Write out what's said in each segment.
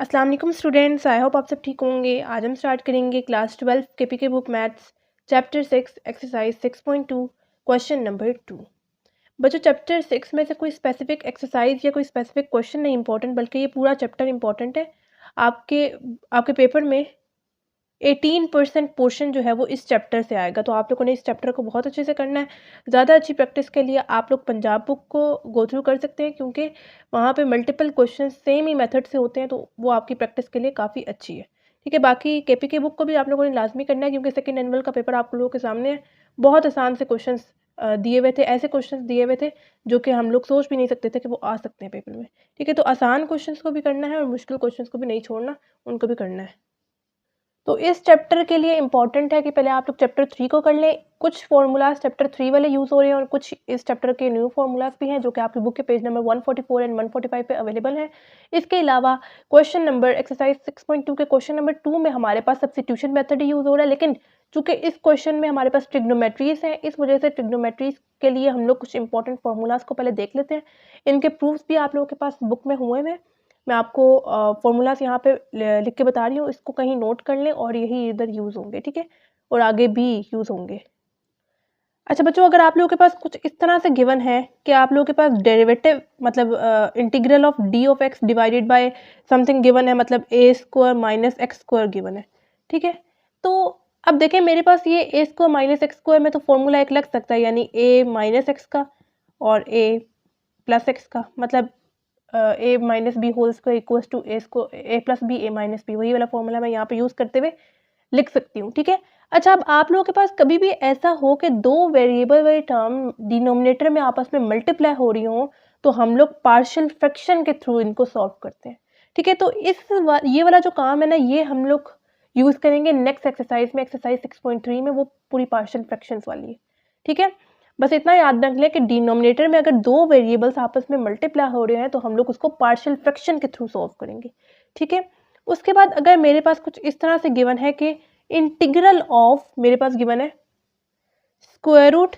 अस्सलाम वालेकुम students, I hope आप सब ठीक होंगे। आज हम स्टार्ट करेंगे class 12 KPK book maths chapter 6 exercise 6.2 question number 2। बच्चों, चैप्टर 6 में से कोई स्पेसिफिक एक्सरसाइज या कोई स्पेसिफिक क्वेश्चन नहीं इंपॉर्टेंट, बल्कि ये पूरा चैप्टर इंपॉर्टेंट है। आपके आपके पेपर में 18% पोर्शन जो है वो इस चैप्टर से आएगा, तो आप लोगों ने इस चैप्टर को बहुत अच्छे से करना है। ज़्यादा अच्छी प्रैक्टिस के लिए आप लोग पंजाब बुक को गो थ्रू कर सकते हैं, क्योंकि वहाँ पे मल्टीपल क्वेश्चन सेम ही मेथड से होते हैं, तो वो आपकी प्रैक्टिस के लिए काफ़ी अच्छी है। ठीक है, बाकी केपीके बुक को भी आप लोगों ने लाजमी करना है, क्योंकि सेकेंड एनुअल का पेपर आप लोगों के सामने है। बहुत आसान से क्वेश्चन दिए हुए थे, ऐसे क्वेश्चन दिए हुए थे जो कि हम लोग सोच भी नहीं सकते थे कि वो आ सकते हैं पेपर में। ठीक है, तो आसान क्वेश्चन को भी करना है और मुश्किल क्वेश्चन को भी नहीं छोड़ना, उनको भी करना है। तो इस चैप्टर के लिए इंपॉर्टेंट है कि पहले आप लोग चैप्टर 3 को कर लें। कुछ फार्मूलाज चैप्टर 3 वाले यूज़ हो रहे हैं और कुछ इस चैप्टर के न्यू फार्मूलाज भी हैं जो कि आपकी बुक के पेज नंबर 144 एंड 145 पे अवेलेबल हैं। इसके अलावा क्वेश्चन नंबर एक्सरसाइज 6.2 के क्वेश्चन नंबर 2 में हमारे पास सब्स्टिट्यूशन मेथड यूज़ हो रहा है, लेकिन चूंकि इस क्वेश्चन में हमारे पास ट्रिग्नोमेट्रीज हैं, इस वजह से ट्रिग्नोमेट्रीज के लिए हम लोग कुछ इंपॉर्टेंट फार्मूलाज को पहले देख लेते हैं। इनके प्रूफ्स भी आप लोगों के पास बुक में हुए हैं। मैं आपको फॉर्मूलाज यहाँ पे लिख के बता रही हूँ, इसको कहीं नोट कर लें और यही इधर यूज़ होंगे। ठीक है, और आगे भी यूज़ होंगे। अच्छा बच्चों, अगर आप लोगों के पास कुछ इस तरह से गिवन है कि आप लोगों के पास डेरिवेटिव मतलब integral of D of x divided by something given है, मतलब A square minus x square given है। ठीक है, तो अब देखें मेरे पास ये A square minus x square में तो फॉर्मूला एक लग सकता है, यानी ए माइनस एक्स का और ए प्लस एक्स का, मतलब A minus B whole square equals to A plus B A minus B, वही वाला फॉर्मूला मैं यहाँ पे यूज़ करते हुए लिख सकती हूँ। ठीक है, अच्छा अब आप लोगों के पास कभी भी ऐसा हो कि दो वेरिएबल वाली टर्म डिनोमिनेटर में आपस में मल्टीप्लाई हो रही हो, तो हम लोग पार्शियल फ्रैक्शन के थ्रू इनको सॉल्व करते हैं। ठीक है, तो ये वाला जो काम है ना, ये हम लोग यूज़ करेंगे नेक्स्ट एक्सरसाइज में, एक्सरसाइज 6.3 में, वो पूरी पार्शियल फ्रैक्शंस वाली है। ठीक है, बस इतना याद रख लें कि डिनोमिनेटर में अगर दो वेरिएबल्स आपस में मल्टीप्लाई हो रहे हैं तो हम लोग उसको पार्शियल फ्रैक्शन के थ्रू सॉल्व करेंगे। ठीक है, उसके बाद अगर मेरे पास कुछ इस तरह से गिवन है कि इंटीग्रल ऑफ, मेरे पास गिवन है स्क्वायर रूट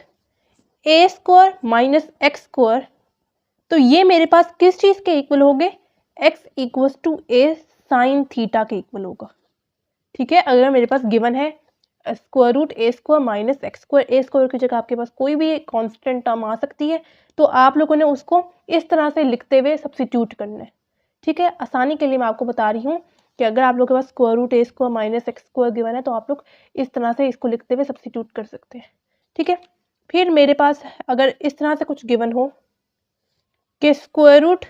ए स्क्वायर माइनस एक्स स्क्वायर, तो ये मेरे पास किस चीज के इक्वल होंगे? X equals to A sine theta के इक्वल होगा। ठीक है, अगर मेरे पास गिवन है square root A square minus x square, a square की जगह आपके पास कोई भी कांस्टेंट टर्म आ सकती है, तो आप लोगों ने उसको इस तरह से लिखते हुए सब्स्टिट्यूट करना है। ठीक है, आसानी के लिए मैं आपको बता रही हूँ कि अगर आप लोगों के पास स्क्वायर रूट ए square minus x square given है, तो आप लोग इस तरह से इसको लिखते हुए सब्स्टिट्यूट कर सकते हैं। ठीक है, फिर मेरे पास अगर इस तरह से कुछ गिवन हो कि square root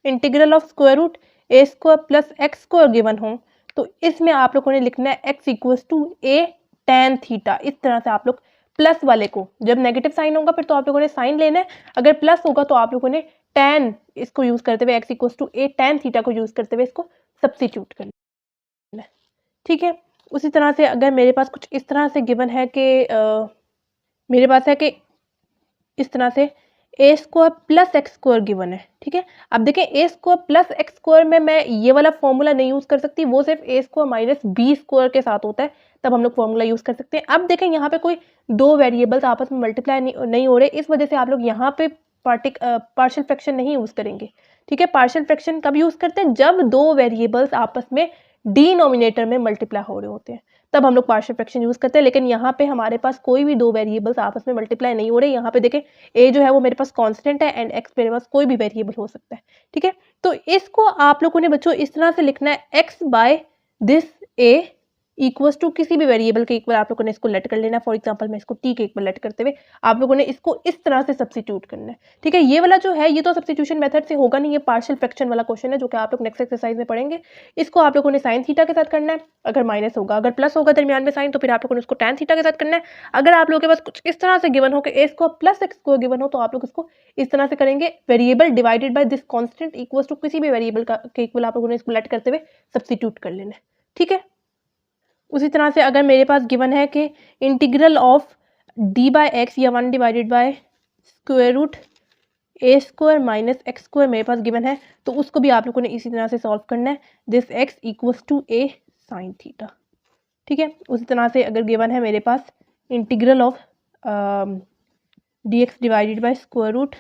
integral of square root A square plus x square given हो, तो इसमें आप लोगों ने लिखना है x equals to a tan theta. इस तरह से आप लोग प्लस वाले को, जब नेगेटिव साइन होगा फिर तो आप लोगों ने साइन लेना है, अगर प्लस होगा तो आप लोगों ने टेन इसको यूज करते हुए x equals to a tan theta को यूज करते हुए इसको सब्स्टिट्यूट करना है। ठीक है, उसी तरह से अगर मेरे पास कुछ इस तरह से गिवन है कि मेरे पास है कि इस तरह से A square plus x square given है। ठीक है, अब देखें A square plus x square में मैं ये वाला फॉर्मूला नहीं यूज कर सकती, वो सिर्फ ए स्क्वायर माइनस बी स्क्वायर के साथ होता है, तब हम लोग फॉर्मूला यूज कर सकते हैं। अब देखें यहाँ पे कोई दो वेरिएबल्स आपस में मल्टीप्लाई नहीं हो रहे, इस वजह से आप लोग यहाँ पे पार्शियल फ्रैक्शन नहीं यूज करेंगे। ठीक है, पार्शियल फ्रैक्शन कब यूज करते हैं? जब दो वेरिएबल्स आपस में डिनोमिनेटर में मल्टीप्लाई हो रहे होते हैं, तब हम लोग पार्शियल फ्रैक्शन यूज करते हैं। लेकिन यहाँ पे हमारे पास कोई भी दो वेरिएबल्स आपस में मल्टीप्लाई नहीं हो रहे। यहाँ पे देखें ए जो है वो मेरे पास कांस्टेंट है एंड एक्स मेरे पास कोई भी वेरिएबल हो सकता है। ठीक है, तो इसको आप लोगों ने बच्चों इस तरह से लिखना है x by this a equals to किसी भी वेरिएबल के इक्वल आप लोगों ने इसको लेट कर लेना है। फॉर एग्जांपल मैं इसको टी के इक्वल लेट करते हुए आप लोगों ने इसको इस तरह से सब्स्टिट्यूट करना है। ठीक है, ये वाला जो है ये तो सब्स्टिट्यूशन मेथड से होगा नहीं, ये पार्शियल फ्रैक्शन वाला क्वेश्चन है जो कि आप लोग नेक्स्ट एक्सरसाइज में पढ़ेंगे। इसको आप लोगों ने साइन थीटा के साथ करना है, अगर माइनस होगा, अगर प्लस होगा दरमियान में साइन, तो फिर आप लोगों ने उसको टैन थीटा के साथ करना है। अगर आप लोगों के पास कुछ इस तरह से गिवन हो कि A square plus x square given हो, तो आप लोग इसको इस तरह से करेंगे, variable divided by this constant equals to किसी भी वेरिएबल के इक्वल आप लोगों ने इसको लेट करते हुए सब्स्टिट्यूट कर लेना है। ठीक है, उसी तरह से अगर मेरे पास गिवन है कि integral of d by x या 1 divided by square root A square minus x square मेरे पास गिवन है, तो उसको भी आप लोगों ने इसी तरह से सॉल्व करना है, this X equals to A sine theta. ठीक है, उसी तरह से अगर गिवन है मेरे पास integral of D x divided by square root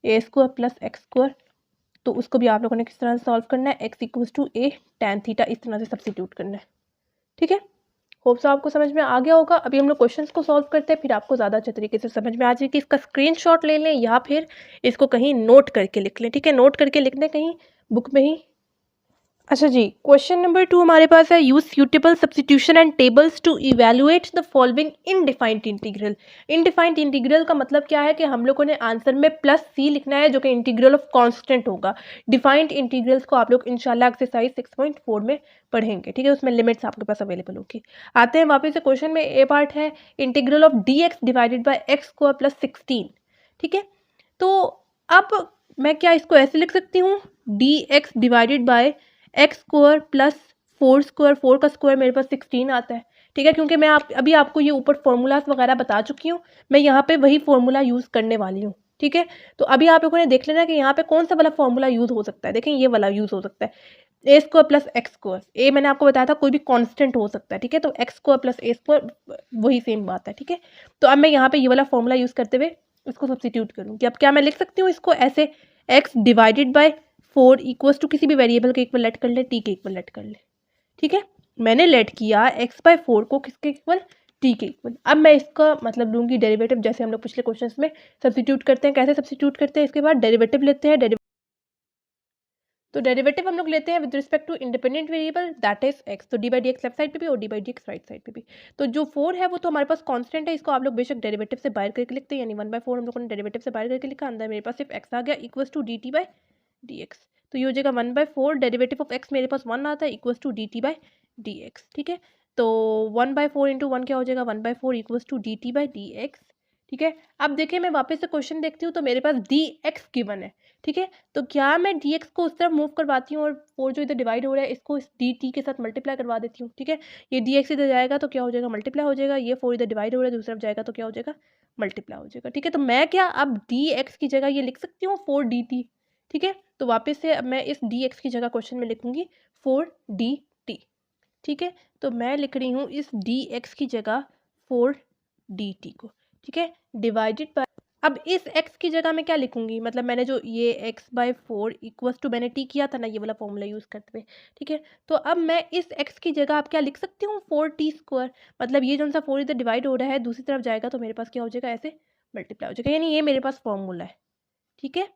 A square plus x square, तो उसको भी आप लोगों ने किस तरह से सॉल्व करना है, x equals to a tan theta इस तरह से सब्स्टिट्यूट करना है। ठीक है, होप सो आपको समझ में आ गया होगा। अभी हम लोग क्वेश्चंस को सॉल्व करते हैं, फिर आपको ज़्यादा अच्छे तरीके से समझ में आ जाएगी। इसका स्क्रीनशॉट ले लें या फिर इसको कहीं नोट करके लिख लें। ठीक है, नोट करके लिख लें कहीं बुक में ही। अच्छा जी, क्वेश्चन नंबर 2 हमारे पास है, use suitable substitution and tables to evaluate the following indefinite integral. Indefinite integral का मतलब क्या है कि हम लोगों ने आंसर में प्लस सी लिखना है जो कि इंटीग्रल ऑफ कांस्टेंट होगा। डिफाइंड इंटीग्रल्स को आप लोग इंशाल्लाह एक्सरसाइज 6.4 में पढ़ेंगे। ठीक है, उसमें लिमिट्स आपके पास अवेलेबल होगी। आते हैं वापस से क्वेश्चन में, ए पार्ट है integral of D x divided by x square plus 16। ठीक है, तो अब मैं क्या इसको ऐसे लिख सकती हूँ, D x divided by x square plus 4 square, 4 का स्क्वायर मेरे पास 16 आता है। ठीक है, क्योंकि मैं अभी आपको ये ऊपर फॉर्मूलाज वगैरह बता चुकी हूँ, मैं यहाँ पे वही फॉर्मूला यूज़ करने वाली हूँ। ठीक है, तो अभी आप लोगों ने देख लेना कि यहाँ पे कौन सा वाला फॉर्मूला यूज़ हो सकता है। देखें, ये वाला यूज़ हो सकता है, ए स्क्वायर प्लस एक्स स्क्वायर। ए मैंने आपको बताया था कोई भी कांस्टेंट हो सकता है। ठीक है, तो एक्स स्क्वायर प्लस ए स्क्वायर वही सेम बात है। ठीक है, तो अब मैं यहाँ पे ये वाला फॉर्मूला यूज़ करते हुए इसको सब्स्टिट्यूट करूँगी। अब क्या मैं लिख सकती हूँ इसको ऐसे, x divided by 4 equals to किसी भी वेरिएबल के इक्वल लेट कर ले, टी के इक्वल लेट कर ले। ठीक है, मैंने लेट किया एक्स बाय 4 को किसके इक्वल, टी के इक्वल। अब मैं इसका मतलब लूँगी डेरिवेटिव, जैसे हम लोग पिछले क्वेश्चंस में सब्स्टिट्यूट करते हैं। कैसे सब्स्टिट्यूट करते हैं, इसके बाद डेरिवेटिव लेते हैं। तो डेरिवेटिव हम लोग लेते हैं with respect to independent variable that is X. तो D by D X left side पे भी और D by D X right side पे भी। तो जो 4 है वो तो हमारे पास कांस्टेंट है, इसको आप लोग बेशक डेरिवेटिव से बाहर करके लिखते हैं, यानी 1/4 हम लोगों ने डेरिवेटिव से बाहर करके लिखा, अंदर मेरे पास सिर्फ एक्स आ गया equals to D T by D x. तो ये हो जाएगा 1/4 डेरिवेटिव ऑफ एक्स मेरे पास 1 आता है equals to D T by D x. ठीक है, तो 1/4 इंटू 1 क्या हो जाएगा, 1/4 equals to D T by D x. ठीक है, अब देखिए मैं वापस से क्वेश्चन देखती हूँ, तो मेरे पास डी एक्स गिवन है। ठीक है, तो क्या मैं डी एक्स को उस तरफ मूव करवाती हूँ और 4 जो इधर डिवाइड हो रहा है इसको इस डी टी के साथ मल्टीप्लाई करवा देती हूँ। ठीक है, ये डी एक्स इधर जाएगा तो क्या हो जाएगा, मल्टीप्लाई हो जाएगा। ये 4 इधर डिवाइड हो रहा है दूसरी तरफ जाएगा तो क्या हो जाएगा, मल्टीप्लाई हो जाएगा। ठीक है, तो मैं क्या अब डी एक्स की जगह ये लिख सकती हूँ 4 डी टी। ठीक है, तो वापस से अब मैं इस डी एक्स की जगह क्वेश्चन में लिखूंगी 4 डी टी। ठीक है, तो मैं लिख रही हूँ इस डी एक्स की जगह 4 डी टी को। ठीक है, डिवाइडेड बाय, अब इस x की जगह मैं क्या लिखूंगी, मतलब मैंने जो ये x/4 इक्वल्स टू मैंने t किया था ना, ये वाला फॉर्मूला यूज़ करते हुए। ठीक है, तो अब मैं इस x की जगह आप क्या लिख सकती हूँ 4t स्क्वायर। मतलब ये जो सा 4 इधर डिवाइड हो रहा है दूसरी तरफ जाएगा तो मेरे पास क्या हो जाएगा, ऐसे मल्टीप्लाई हो जाएगा, यानी ये मेरे पास फॉर्मूला है। ठीक है,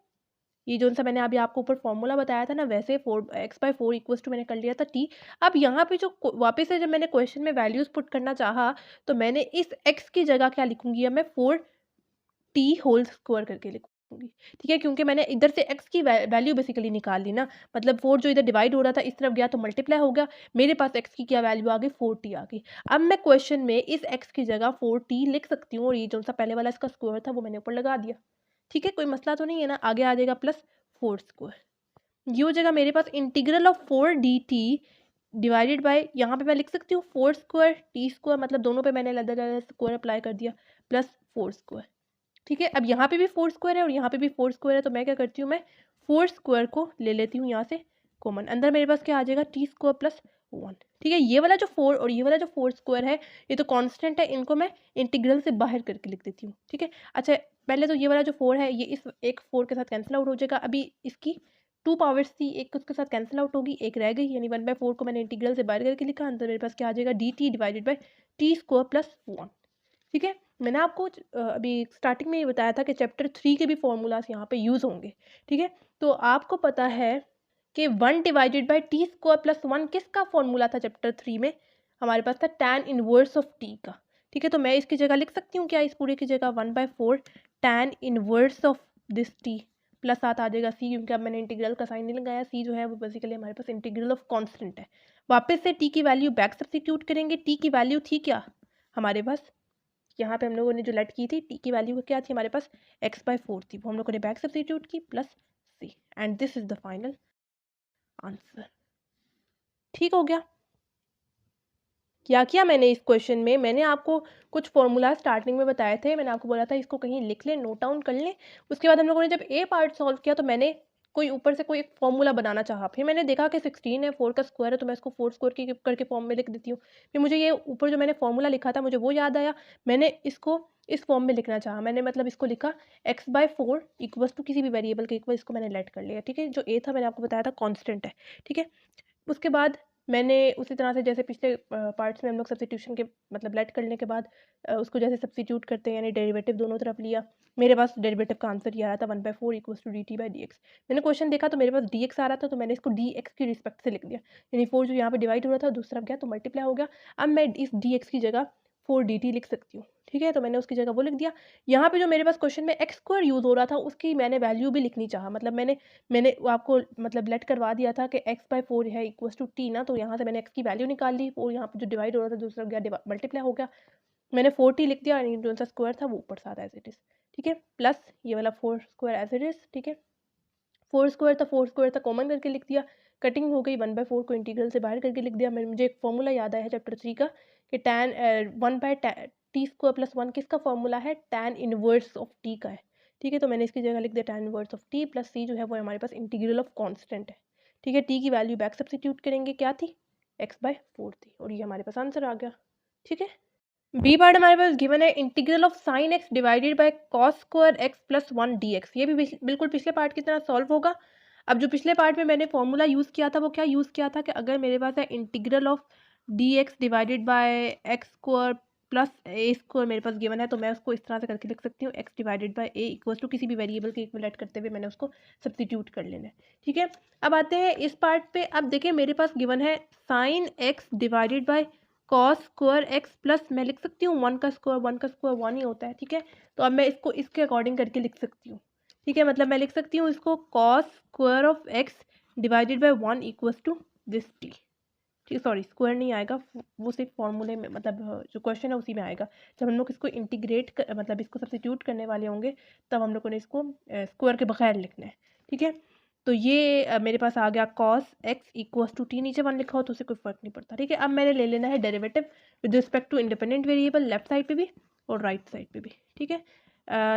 ये जो सा मैंने अभी आपको ऊपर फॉर्मूला बताया था ना, वैसे 4x/4 इक्वल्स टू मैंने कर लिया था t। अब यहाँ पे जो वापस से जब मैंने क्वेश्चन में वैल्यूज पुट करना चाहा तो मैंने इस x की जगह क्या लिखूंगी, अब मैं 4t होल स्क्वायर करके लिखूंगी। ठीक है, क्योंकि मैंने इधर से x की वैल्यू बेसिकली निकाल ली ना, मतलब 4 जो इधर डिवाइड हो रहा था इस तरफ गया तो मल्टीप्लाई हो गया, मेरे पास x की क्या वैल्यू आ गई, 4t आ गई। अब मैं क्वेश्चन में इस x की जगह 4t लिख सकती हूँ और ये जो सा पहले वाला इसका स्क्वायर था वो मैंने ऊपर लगा दिया। ठीक है, कोई मसला तो नहीं है ना, आगे आ जाएगा प्लस 4 स्क्वायर। ये हो जाएगा मेरे पास integral of 4 D T divided by, यहाँ पे मैं लिख सकती हूँ 4 स्क्वायर टी स्क्वायर, मतलब दोनों पे मैंने अलग-अलग स्क्वायर अप्लाई कर दिया, प्लस 4 स्क्वायर। ठीक है, अब यहाँ पे भी 4 स्क्वायर है और यहाँ पे भी 4 स्क्वायर है, तो मैं क्या करती हूँ, मैं 4 स्क्वायर को ले लेती हूँ यहाँ से कॉमन, अंदर मेरे पास क्या आ जाएगा टी स्क्वायर प्लस 1। ठीक है, ये वाला जो 4 और ये वाला जो 4 स्क्वायर है ये तो कांस्टेंट है, इनको मैं इंटीग्रल से बाहर करके लिख देती हूँ। ठीक है, अच्छा पहले तो ये वाला जो 4 है ये इस एक 4 के साथ कैंसिल आउट हो जाएगा, अभी इसकी 2 पावर्स थी, एक उसके साथ कैंसिल आउट होगी, एक रह गई, यानी 1/4 को मैंने इंटीग्रल से बाहर करके लिखा, अंदर मेरे पास क्या आ जाएगा D T divided by T square plus 1। ठीक है, मैंने आपको अभी स्टार्टिंग में ये बताया था कि चैप्टर 3 के भी फॉर्मूलाज यहाँ पे यूज़ होंगे। ठीक है, तो आपको पता है कि 1 divided by T square plus 1 किसका फॉर्मूला था चैप्टर 3 में, हमारे पास था tan इनवर्स ऑफ t का। ठीक है, तो मैं इसकी जगह लिख सकती हूँ क्या, इस पूरे की जगह 1/4 tan inverse of this t plus साथ आ जाएगा c, क्योंकि अब मैंने इंटीग्रल का साइन नहीं लगाया, c जो है वो बेसिकली हमारे पास इंटीग्रल ऑफ कांस्टेंट है। वापस से t की वैल्यू बैक सब्स्टिट्यूट करेंगे, t की वैल्यू थी क्या हमारे पास, यहाँ पे हम लोगों ने जो लेट की थी t की वैल्यू क्या थी हमारे पास x/4 थी, वो हम लोगों ने बैक सब्स्टिट्यूट की plus c, and this is the final answer. ठीक हो गया, क्या किया मैंने इस क्वेश्चन में, मैंने आपको कुछ फॉर्मूला स्टार्टिंग में बताए थे, मैंने आपको बोला था इसको कहीं लिख लें, नोट डाउन कर लें। उसके बाद हम लोगों ने जब ए पार्ट सॉल्व किया तो मैंने कोई ऊपर से कोई एक फॉर्मूला बनाना चाहा, फिर मैंने देखा कि 16 है, 4 का स्क्वायर है, तो मैं इसको 4 स्क्वायर की करके फॉर्म में लिख देती हूँ। फिर मुझे ये ऊपर जो मैंने फॉर्मूला लिखा था मुझे वो याद आया, मैंने इसको इस फॉर्म में लिखना चाहा। मैंने मतलब इसको लिखा x/4 इक्वल्स टू किसी भी वेरिएबल के इक्वल, इसको मैंने लेट कर लिया, ठीक है। जो a था मैंने आपको बताया था कांस्टेंट है, ठीक है। उसके बाद मैंने उसी तरह से जैसे पिछले पार्ट्स में हम लोग सब्स्टिट्यूशन के मतलब लेट करने के बाद उसको जैसे सब्स्टिट्यूट करते हैं, यानी डेरिवेटिव दोनों तरफ लिया। मेरे पास डेरिवेटिव का आंसर ये आ रहा था 1/4 इक्वल्स टू dt/dx। मैंने क्वेश्चन देखा तो मेरे पास dx आ रहा था, तो मैंने इसको dx की रिस्पेक्ट से लिख दिया, यानी 4 जो यहाँ पे डिवाइड हो रहा था दूसरा गया तो मल्टीप्लाई हो गया। अब मैं इस dx की जगह 4dt लिख सकती हूँ, ठीक है। तो मैंने उसकी जगह वो लिख दिया। यहाँ पे जो मेरे पास क्वेश्चन में एक्स स्क्वायर यूज़ हो रहा था उसकी मैंने वैल्यू भी लिखनी चाहा, मतलब मैंने आपको मतलब लेट करवा दिया था कि x/4 है इक्वल्स टू t ना, तो यहाँ से मैंने x की वैल्यू निकाल ली और यहाँ पे जो डिवाइड हो रहा था दूसरा गया मल्टीप्लाई हो गया। मैंने 4t लिख दिया, यानी जो सा स्क्वायर था वो ऊपर से आता एज इट इज़, ठीक है। प्लस ये वाला 4 स्क्वायर एज इट इज़, ठीक है। 4 स्क्वायर था कॉमन करके लिख दिया, कटिंग हो गई 1/4 को इंटीग्रल से बाहर करके लिख दिया। मुझे एक फॉर्मूला याद आया है चैप्टर 3 का कि tan 1/t² + 1 किसका फॉर्मूला है, tan इनवर्स ऑफ t का है, ठीक है। तो मैंने इसकी जगह लिख दिया tan inverse of t plus c जो है वो हमारे पास इंटीग्रल ऑफ कांस्टेंट है, ठीक है। t की वैल्यू बैक सब्स्टिट्यूट करेंगे, क्या थी, x/4 थी, और ये हमारे पास आंसर आ गया, ठीक है। बी पार्ट हमारे पास गिवन है integral of sine x divided by cos square x plus 1 dx। ये भी बिल्कुल पिछले पार्ट की तरह सॉल्व होगा। अब जो पिछले पार्ट में मैंने फॉर्मूला यूज़ किया था वो क्या यूज़ किया था कि अगर मेरे पास है integral of dx divided by x square plus A square मेरे पास गिवन है, तो मैं उसको इस तरह से करके लिख सकती हूँ x divided by a equals to किसी भी वेरिएबल के इक्वलेट करते हुए मैंने उसको सब्स्टिट्यूट कर लेना है, ठीक है। अब आते हैं इस पार्ट पे। अब देखिए मेरे पास गिवन है sine x divided by cos square x plus मैं लिख सकती हूँ 1 का स्क्वायर 1 ही होता है, ठीक है। तो अब मैं इसको इसके अकॉर्डिंग करके लिख सकती हूँ, ठीक है। मतलब मैं लिख सकती हूँ इसको cos square of x divided by 1 equals to this t, ठीक है। सॉरी स्क्वायर नहीं आएगा, वो सिर्फ फॉर्मूले में मतलब जो क्वेश्चन है उसी में आएगा। जब हम लोग इसको इंटीग्रेट मतलब इसको सब्स्टिट्यूट करने वाले होंगे तब हम लोगों ने इसको स्क्वायर के बगैर लिखना है, ठीक है। तो ये मेरे पास आ गया cos x equals to t, नीचे 1 लिखा हो तो उसे कोई फर्क नहीं पड़ता, ठीक है। अब मैंने ले लेना है derivative with respect to independent variable, left side पे भी और राइट साइड पे भी, ठीक है।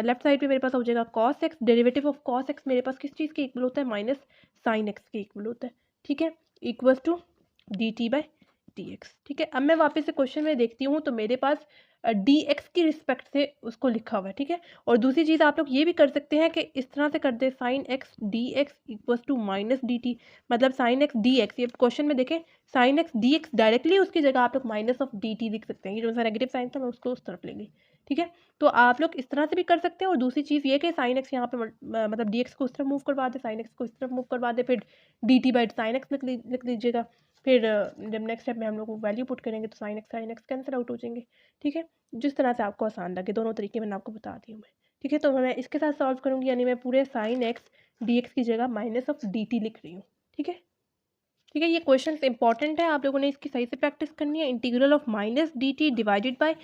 लेफ्ट साइड पे मेरे पास हो जाएगा cos x, derivative of cos x मेरे पास किस चीज़ के इक्वल होता है, माइनस साइन एक्स के इक्वल होता है, ठीक है, इक्वल्स टू dt/dx, ठीक है। अब मैं वापस से क्वेश्चन में देखती हूँ तो मेरे पास dx की रिस्पेक्ट से उसको लिखा हुआ है, ठीक है। और दूसरी चीज़ आप लोग ये भी कर सकते हैं कि इस तरह से कर दे sine X dx equals to minus dt, मतलब साइन एक्स dx, ये क्वेश्चन में देखें साइन एक्स dx डायरेक्टली उसकी जगह आप लोग माइनस ऑफ dt लिख सकते हैं, ये जो सा नेगेटिव साइन था मैं उसको उस तरफ लेंगे, ठीक है। तो आप लोग इस तरह से भी कर सकते हैं। और दूसरी चीज़ ये कि साइन एक्स यहाँ पे मतलब dx को उस तरफ मूव करवा दे, साइन एक्स को इस तरफ मूव करवा दे, फिर dt/sin x लिख लीजिएगा। फिर जब नेक्स्ट स्टेप में हम लोग वैल्यू पुट करेंगे तो साइन एक्स कैंसिल आउट हो जाएंगे, ठीक है। जिस तरह से आपको आसान लगे, दोनों तरीके मैंने आपको बता दी हूँ मैं, ठीक है। तो मैं इसके साथ सॉल्व करूँगी, यानी मैं पूरे साइन एक्स dx की जगह माइनस ऑफ dt लिख रही हूँ, ठीक है। ठीक है, ये क्वेश्चन इंपॉर्टेंट है, आप लोगों ने इसकी सही से प्रैक्टिस करनी है। Integral of minus dt divided by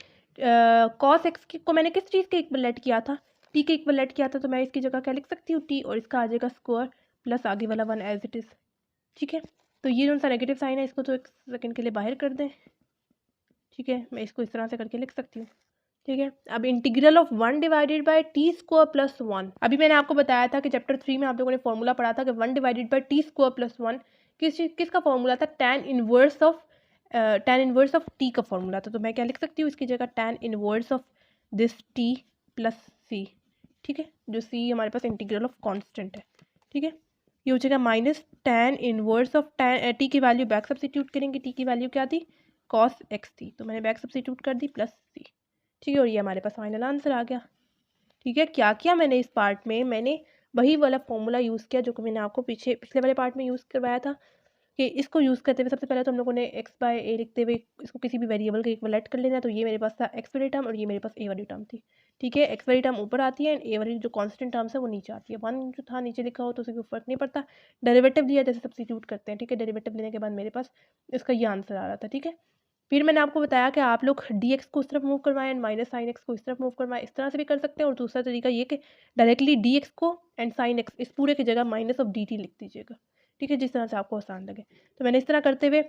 cos x को मैंने किस चीज़ के इक्वलेट किया था, t के इक्वलेट किया था, तो मैं इसकी जगह क्या लिख सकती हूँ, t और इसका आ जाएगा स्क्वायर प्लस आगे वाला 1 एज इट इज़, ठीक है। तो ये जो सा नेगेटिव साइन है इसको तो एक सेकंड के लिए बाहर कर दें, ठीक है। मैं इसको इस तरह से करके लिख सकती हूँ, ठीक है। अब integral of 1 divided bye T square plus 1, अभी मैंने आपको बताया था कि चैप्टर 3 में आप लोगों ने फॉर्मूला पढ़ा था कि 1 divided bye T square plus 1 किसका फॉर्मूला था, tan इनवर्स ऑफ टी का फॉर्मूला था। तो मैं क्या लिख सकती हूँ इसकी जगह tan inverse of this T plus C, ठीक है, जो सी हमारे पास इंटीग्रल ऑफ कॉन्स्टेंट है, ठीक है। ये हो जाएगा minus tan inverse of T की वैल्यू बैक सब्स्टिट्यूट करेंगे, टी की वैल्यू क्या थी, कॉस एक्स थी, तो मैंने बैक सब्स्टिट्यूट कर दी प्लस सी, ठीक है। और ये हमारे पास फाइनल आंसर आ गया, ठीक है। क्या किया मैंने इस पार्ट में, मैंने वही वाला फॉर्मूला यूज़ किया जो कि मैंने आपको पिछले वाले पार्ट में यूज़ करवाया था, कि इसको यूज़ करते हुए सबसे पहले तो हम लोगों ने x/a लिखते हुए इसको किसी भी वेरिएबल के इक्वलेट कर लेना। तो ये मेरे पास था x वाली टर्म और ये मेरे पास a वाली टर्म थी, ठीक है। x वाली टर्म ऊपर आती है एंड a वाली जो कांस्टेंट टर्म्स है वो नीचे आती है। 1 जो था नीचे लिखा हो तो उससे कोई फर्क नहीं पड़ता, डेरिवेटिव लिया जैसे सब्स्टिट्यूट करते हैं, ठीक है। डेरिवेटिव लेने के बाद मेरे पास इसका ये आंसर आ रहा था, ठीक है। फिर मैंने आपको बताया कि आप लोग dx को उस तरफ मूव करवाएं एंड माइनस साइन एक्स को इस तरफ मूव करवाएं, इस तरह से भी कर सकते हैं। और दूसरा तरीका ये कि डायरेक्टली dx को एंड साइन एक्स इस पूरे की जगह माइनस ऑफ dt लिख दीजिएगा, ठीक है, जिस तरह से आपको आसान लगे। तो मैंने इस तरह करते हुए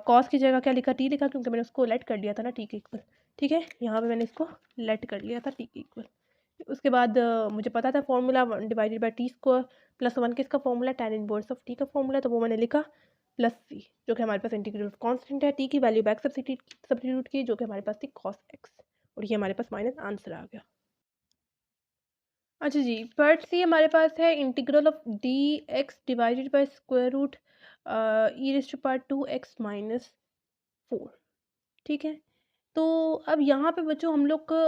कॉस की जगह क्या लिखा, t लिखा, क्योंकि मैंने उसको लेट कर लिया था ना t के इक्वल, ठीक है। यहाँ पे मैंने इसको लेट कर लिया था t के इक्वल, उसके बाद मुझे पता था formula 1 divided bye T square plus 1 किसका formula, tan inverse of T का फॉर्मूला, तो वो मैंने लिखा प्लस सी, जो कि हमारे पास इंटीग्रल ऑफ कांस्टेंट है, टी की वैल्यू बैक सब्स्टिट्यूट की, जो कि हमारे पास थी cos x, और ये हमारे पास माइनस आंसर आ गया। अच्छा जी, पार्ट सी हमारे पास है integral of D x divided by square root e raise to power 2x minus 4। ठीक है, तो अब यहाँ पे बच्चों हम लोग को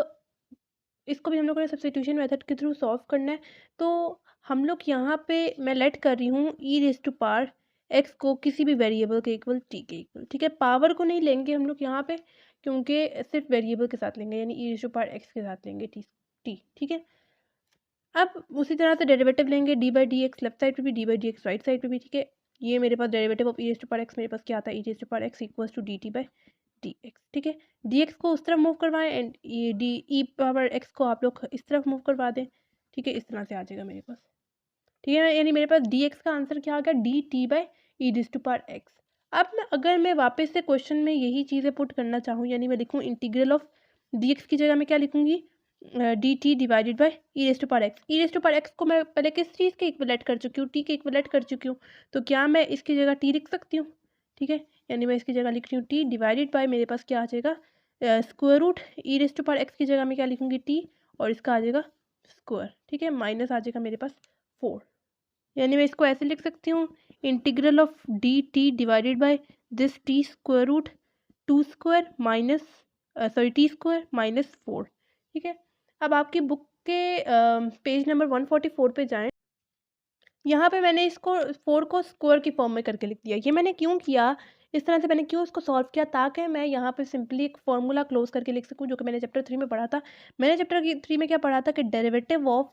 इसको भी हम लोग को सब्स्टिट्यूशन मेथड के थ्रू सॉल्व करना है। तो हम लोग यहाँ पे मैं लेट कर रही हूँ e raise to power x को किसी भी वेरिएबल के इक्वल टी के इक्वल। ठीक है, पावर को नहीं लेंगे हम लोग यहाँ पे, क्योंकि सिर्फ वेरिएबल के साथ लेंगे, यानी e raise to power x के साथ लेंगे टी। ठीक है, अब उसी तरह से डेरिवेटिव लेंगे D by D X left side पे भी, D by D X right side पे भी। ठीक है, ये मेरे पास derivative of E raise to power X मेरे पास क्या आता है, E raise to power X equals to D T by D x. ठीक है, डी एक्स को उस तरफ मूव करवाएं एंड ये डी ई पावर एक्स को आप लोग इस तरफ मूव करवा दें। ठीक है, इस तरह से आ जाएगा मेरे पास। ठीक है, यानी मेरे पास डी एक्स का आंसर क्या आ गया, d T by e raise to power x. अब अगर मैं वापस से क्वेश्चन में यही चीज़ें पुट करना चाहूँ, यानी मैं लिखूँ इंटीग्रल ऑफ डी एक्स की जगह मैं क्या लिखूँगी, d T divided by e raise to power x. E raise to power x को मैं पहले किस चीज़ के इक्वलेट कर चुकी हूँ, टी के इक्वलेट कर चुकी हूँ, तो क्या मैं इसकी जगह टी लिख सकती हूँ। ठीक है, यानी मैं इसकी जगह लिख रही हूँ टी डिवाइडेड बाई, मेरे पास क्या आ जाएगा, square root e raise to power x की जगह मैं क्या लिखूँगी टी, और इसका आ जाएगा स्क्वायर। ठीक है, माइनस आ जाएगा मेरे पास 4, यानी मैं इसको ऐसे लिख सकती हूँ integral of d T divided by this t square root 2 square minus t square minus 4। ठीक है, अब आपकी बुक के पेज नंबर 144 पे जाएं। यहाँ पे मैंने इसको 4 को स्क्वायर की फॉर्म में करके लिख दिया। ये मैंने क्यों किया, इस तरह से मैंने क्यों इसको सॉल्व किया, ताकि मैं यहाँ पे सिंपली एक फॉर्मूला क्लोज करके लिख सकूँ, जो कि मैंने चैप्टर 3 में पढ़ा था। मैंने चैप्टर 3 में क्या पढ़ा था कि डेरिवेटिव ऑफ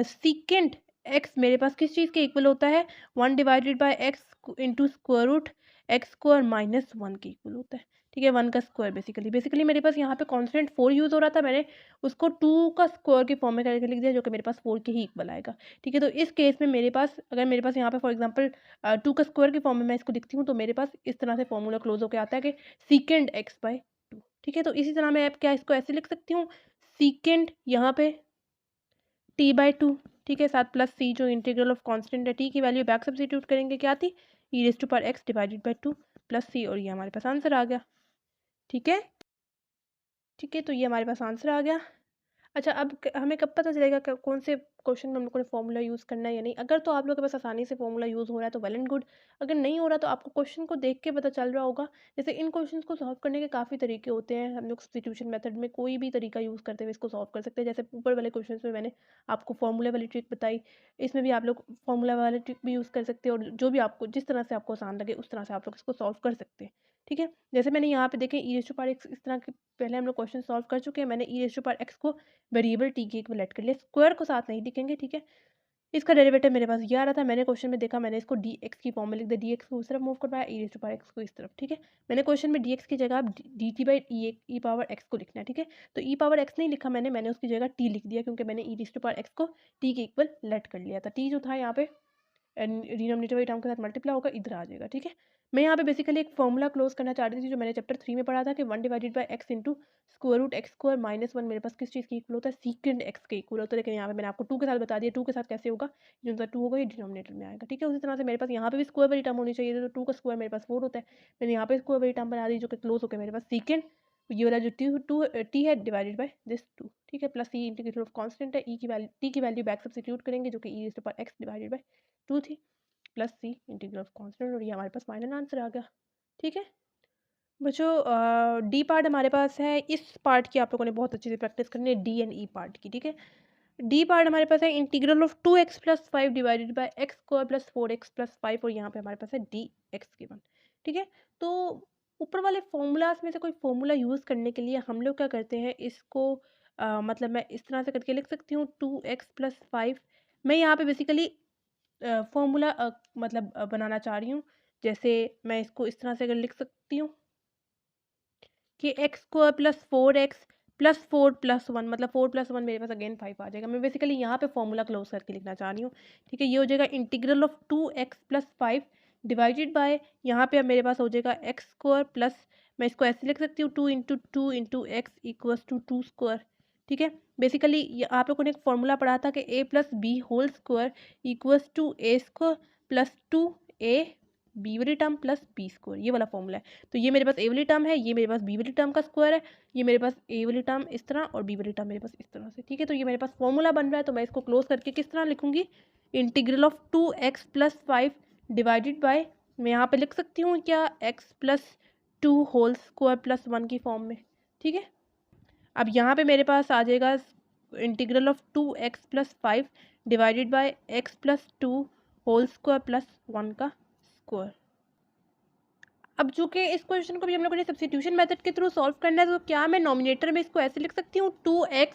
सीकेंट एक्स मेरे पास किस चीज़ के इक्वल होता है, 1 divided by x into square root x square minus 1 के इक्वल होता है। ठीक है, 1 का स्क्वायर बेसिकली मेरे पास यहाँ पे कॉन्स्टेंट 4 यूज़ हो रहा था, मैंने उसको 2 का स्क्वायर की फॉर्म में करके लिख दिया, जो कि मेरे पास 4 के ही इक्वल आएगा। ठीक है, तो इस केस में मेरे पास, अगर मेरे पास यहाँ पे फॉर एग्जांपल 2 का स्क्वायर की फॉर्म में मैं इसको लिखती हूँ, तो मेरे पास इस तरह से फॉर्मूला क्लोज होकर आता है कि सीकेंड एक्स बाई 2। ठीक है, तो इसी तरह मैं अब क्या इसको ऐसे लिख सकती हूँ, सीकेंड यहाँ पे टी बाई 2। ठीक है, साथ प्लस सी जो इंटीग्रल ऑफ कांस्टेंट है, टी की वैल्यू बैक सब्स्टिट्यूट करेंगे, क्या थी, E raise to power x divided by 2 plus C, और ये हमारे पास आंसर आ गया। ठीक है, ठीक है, तो ये हमारे पास आंसर आ गया। अच्छा, अब हमें कब पता चलेगा कि कौन से क्वेश्चन में हम लोगों ने फॉर्मूला यूज़ करना है या नहीं। अगर तो आप लोगों के पास आसानी से फॉर्मूला यूज़ हो रहा है तो वेल एंड गुड, अगर नहीं हो रहा तो आपको क्वेश्चन को देख के पता चल रहा होगा। जैसे इन क्वेश्चंस को सॉल्व करने के काफ़ी तरीके होते हैं, हम लोग सब्स्टिट्यूशन मेथड में कोई भी तरीका यूज़ करते हुए इसको सॉल्व कर सकते हैं। जैसे ऊपर वाले क्वेश्चन में मैंने आपको फॉर्मूला वाली ट्रिक बताई, इसमें भी आप लोग फॉर्मूला वाली ट्रिक भी यूज़ कर सकते हैं, और जो भी आपको जिस तरह से आपको आसान लगे उस तरह से आप लोग इसको सॉल्व कर सकते हैं। ठीक है, जैसे मैंने यहाँ पे देखें e raise to power x, इस तरह के पहले हम लोग क्वेश्चन सॉल्व कर चुके हैं। मैंने e raise to power x को वेरिएबल टी के इक्वल कर लिया, स्क्वायर को साथ नहीं लिखेंगे। ठीक है, इसका डेरिवेटिव मेरे पास ये आ रहा था, मैंने क्वेश्चन में देखा, मैंने इसको डी एक्स की फॉर्म में लिख दिया, डी एक्स को उस तरफ मूव करवाया, e raise to power x को इस तरफ। ठीक है, मैंने क्वेश्चन में डी एक्स की जगह D T by E power x को लिखना है। ठीक है, तो ई पावर एक्स नहीं लिखा मैंने उसकी जगह टी लिख दिया, क्योंकि मैंने e raise to power x को टी के इक्वल लेट कर लिया था। टी जो था यहाँ पे डिनोमिनेटर वाली टर्म के साथ मल्टीप्लाई होकर इधर आ जाएगा। ठीक है, मैं यहाँ पे बेसिकली एक फॉर्मूला क्लोज करना चाह रही थी, जो मैंने चैप्टर 3 में पढ़ा था कि 1 divided by x into square root x square minus 1 मेरे पास किस चीज़ के इक्वल होता है, सीकेंड एक्स के इक्वल होता है। लेकिन यहाँ पे मैंने आपको 2 के साथ बता दिया, 2 के साथ कैसे होगा, जो सा 2 होगा ये डिनोमिनेटर में आएगा। ठीक है, उसी तरह से मेरे पास यहाँ पे भी स्क्वायर वाली टर्म होनी चाहिए थी, तो 2 का स्क्वायर मेरे पास 4 होता है, मैंने यहाँ पे स्क्वायर वाली टर्म बना दी, जो कि क्लोज होकर मेरे पास सीकेंड ये वाला जो टी है डिवाइडेड बाय दिस 2। ठीक है, plus e integration of constant है, ई की वैल्यू टी की वैल्यू बैक सब्स्टिट्यूट करेंगे, जो कि e raise to power x divided by 2 थी, plus c integral of constant, और ये हमारे पास फाइनल आंसर आ गया। ठीक है बच्चों, डी पार्ट हमारे पास है, इस पार्ट की आप लोगों ने बहुत अच्छे से प्रैक्टिस करनी है, डी एंड ई पार्ट की। ठीक है, डी पार्ट हमारे पास है integral of 2x plus 5 divided by x square plus 4x plus 5, और यहाँ पे हमारे पास है डी एक्स गिवन। ठीक है, तो ऊपर वाले फॉर्मूलाज में से कोई फॉर्मूला यूज़ करने के लिए हम लोग क्या करते हैं, इसको मतलब मैं इस तरह से करके लिख सकती हूँ 2x प्लस 5। मैं यहाँ पे बेसिकली फॉर्मूला मतलब बनाना चाह रही हूँ। जैसे मैं इसको इस तरह से अगर लिख सकती हूँ कि x square plus 4x plus 4 plus 1, मतलब 4 प्लस 1 मेरे पास अगेन 5 आ जाएगा। मैं बेसिकली यहाँ पे फॉर्मूला क्लोज करके लिखना चाह रही हूँ। ठीक है, ये हो जाएगा integral of 2x plus 5 divided by, यहाँ पे अब मेरे पास हो जाएगा एक्स स्क्वायर प्लस, मैं इसको ऐसे लिख सकती हूँ 2 into x equals to 2 square ठीक है। बेसिकली आप लोगों ने एक फॉर्मूला पढ़ा था कि a plus b whole square equals to a square plus 2a b वाली टर्म प्लस बी स्क्वायर, ये वाला फॉर्मूला है। तो ये मेरे पास a वाली टर्म है, ये मेरे पास b वाली टर्म का स्क्वायर है, ये मेरे पास a वाली टर्म इस तरह और b वाली टर्म मेरे पास इस तरह से। ठीक है, तो ये मेरे पास फॉर्मूला बन रहा है। तो मैं इसको क्लोज करके किस तरह लिखूंगी, integral of 2x plus 5 divided by, मैं यहाँ पे लिख सकती हूँ क्या, x plus 2 whole square plus 1 की फॉर्म में। ठीक है, अब यहाँ पे मेरे पास आ जाएगा integral of 2x plus 5 divided by x plus 2 whole square plus 1 का स्क्वायर। अब चूंकि इस क्वेश्चन को भी हम लोगों ने सब्स्टिट्यूशन मेथड के थ्रू सॉल्व करना है, तो क्या मैं नॉमिनेटर में इसको ऐसे लिख सकती हूँ 2x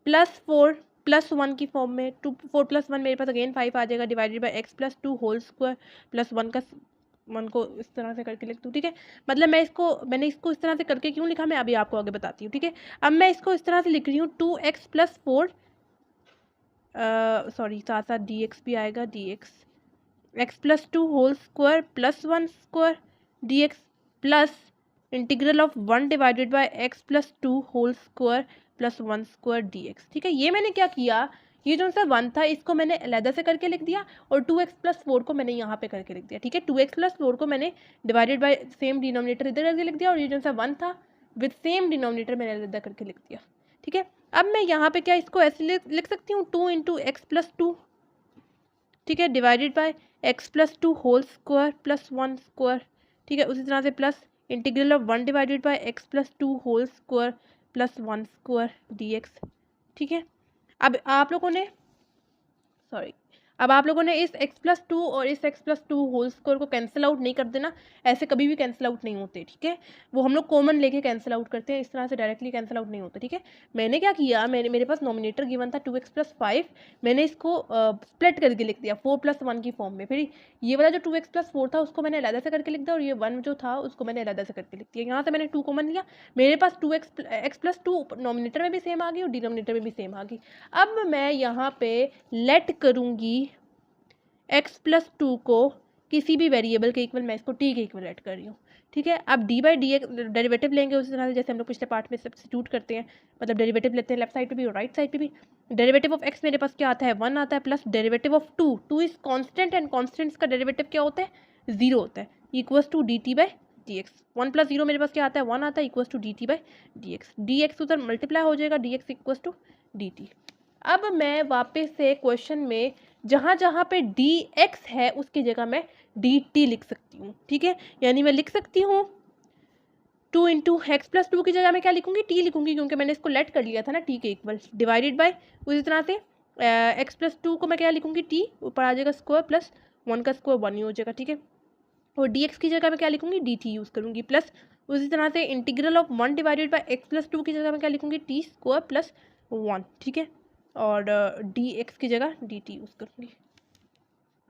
प्लस 4 प्लस 1 की फॉर्म में। 4 प्लस 1 मेरे पास अगेन 5 आ जाएगा divided by x plus 2 whole square plus 1 का 1 को इस तरह से करके लिख दूँ। ठीक है, मतलब मैंने इसको इस तरह से करके क्यों लिखा मैं अभी आपको आगे बताती हूँ। ठीक है, अब मैं इसको इस तरह से लिख रही हूँ 2x प्लस 4 सॉरी साथ साथ dx भी आएगा, dx x plus 2 whole square plus 1 square dx plus integral of 1 divided by x plus 2 whole square plus 1 square dx। ठीक है, ये मैंने क्या किया, ये जो सा 1 था इसको मैंने अलहदा से करके लिख दिया और 2x प्लस 4 को मैंने यहाँ पे करके लिख दिया। ठीक है, 2x प्लस 4 को मैंने डिवाइडेड बाय सेम डिनोमिनेटर इधर करके लिख दिया और ये जो सा 1 था विद सेम डिनोमिनेटर मैंने अलहदा करके लिख दिया। ठीक है, अब मैं यहाँ पे क्या इसको ऐसे लिख सकती हूँ 2 इंटू एक्स प्लस 2, ठीक है, divided by x plus 2 whole square plus 1 square. ठीक है, उसी तरह से plus integral of 1 divided by x plus 2 whole square plus 1 square dx। ठीक है, अब आप लोगों ने इस x प्लस 2 और इस x प्लस 2 होल स्क्वायर को कैंसिल आउट नहीं कर देना, ऐसे कभी भी कैंसिल आउट नहीं होते। ठीक है, वो हम लोग कॉमन लेके कैंसिल आउट करते हैं, इस तरह से डायरेक्टली कैंसिल आउट नहीं होता। ठीक है, मैंने क्या किया, मेरे पास नॉमिनेटर गिवन था 2x प्लस 5, मैंने इसको स्प्लिट करके लिख दिया 4 प्लस 1 की फॉर्म में। फिर ये वाला जो 2x प्लस 4 था उसको मैंने अलग से करके लिख दिया और ये 1 जो था उसको मैंने अलग से करके लिख दिया। यहाँ से मैंने 2 कॉमन लिया, मेरे पास 2x प्लस 2 नॉमिनेटर में भी सेम आ गई और डिनोमिनेटर में भी सेम आ गई। अब मैं यहाँ पे लेट करूँगी x प्लस 2 को किसी भी वेरिएबल के इक्वल, मैं इसको t के इक्वल ऐड कर रही हूँ। ठीक है, अब d बाई डी डेरिवेटिव लेंगे उसी तरह से जैसे हम लोग पिछले पार्ट में सब्स्टिट्यूट करते हैं, मतलब डेरिवेटिव लेते हैं लेफ्ट साइड पे भी और राइट साइड पे भी। डेरिवेटिव ऑफ x मेरे पास क्या आता है, 1 आता है, plus derivative of 2 is constant and constants का डेरिवेटिव क्या होता है, 0 होता है, equals to dt by dx। 1 plus 0 मेरे पास क्या आता है, 1 आता है, equals to dt by dx। dx उधर मल्टीप्लाई हो जाएगा, dx इक्वल्स टू dt। अब मैं वापस से क्वेश्चन में जहाँ जहाँ पे dx है उसकी जगह मैं dt लिख सकती हूँ। ठीक है, यानी मैं लिख सकती हूँ 2 इंटू एक्स प्लस 2 की जगह मैं क्या लिखूंगी, t लिखूंगी, क्योंकि मैंने इसको लेट कर लिया था ना t के इक्वल, डिवाइडेड बाय उसी तरह से x प्लस 2 को मैं क्या लिखूंगी, t ऊपर आ जाएगा स्क्वायर प्लस 1 का स्क्वायर 1 ही हो जाएगा। ठीक है, और dx की जगह मैं क्या लिखूंगी, dt यूज़ करूंगी, प्लस उसी तरह से integral of 1 divided by x plus 2 की जगह मैं क्या लिखूंगी, t स्क्वायर प्लस 1। ठीक है, और dx की जगह dt यूज़ करूँगी।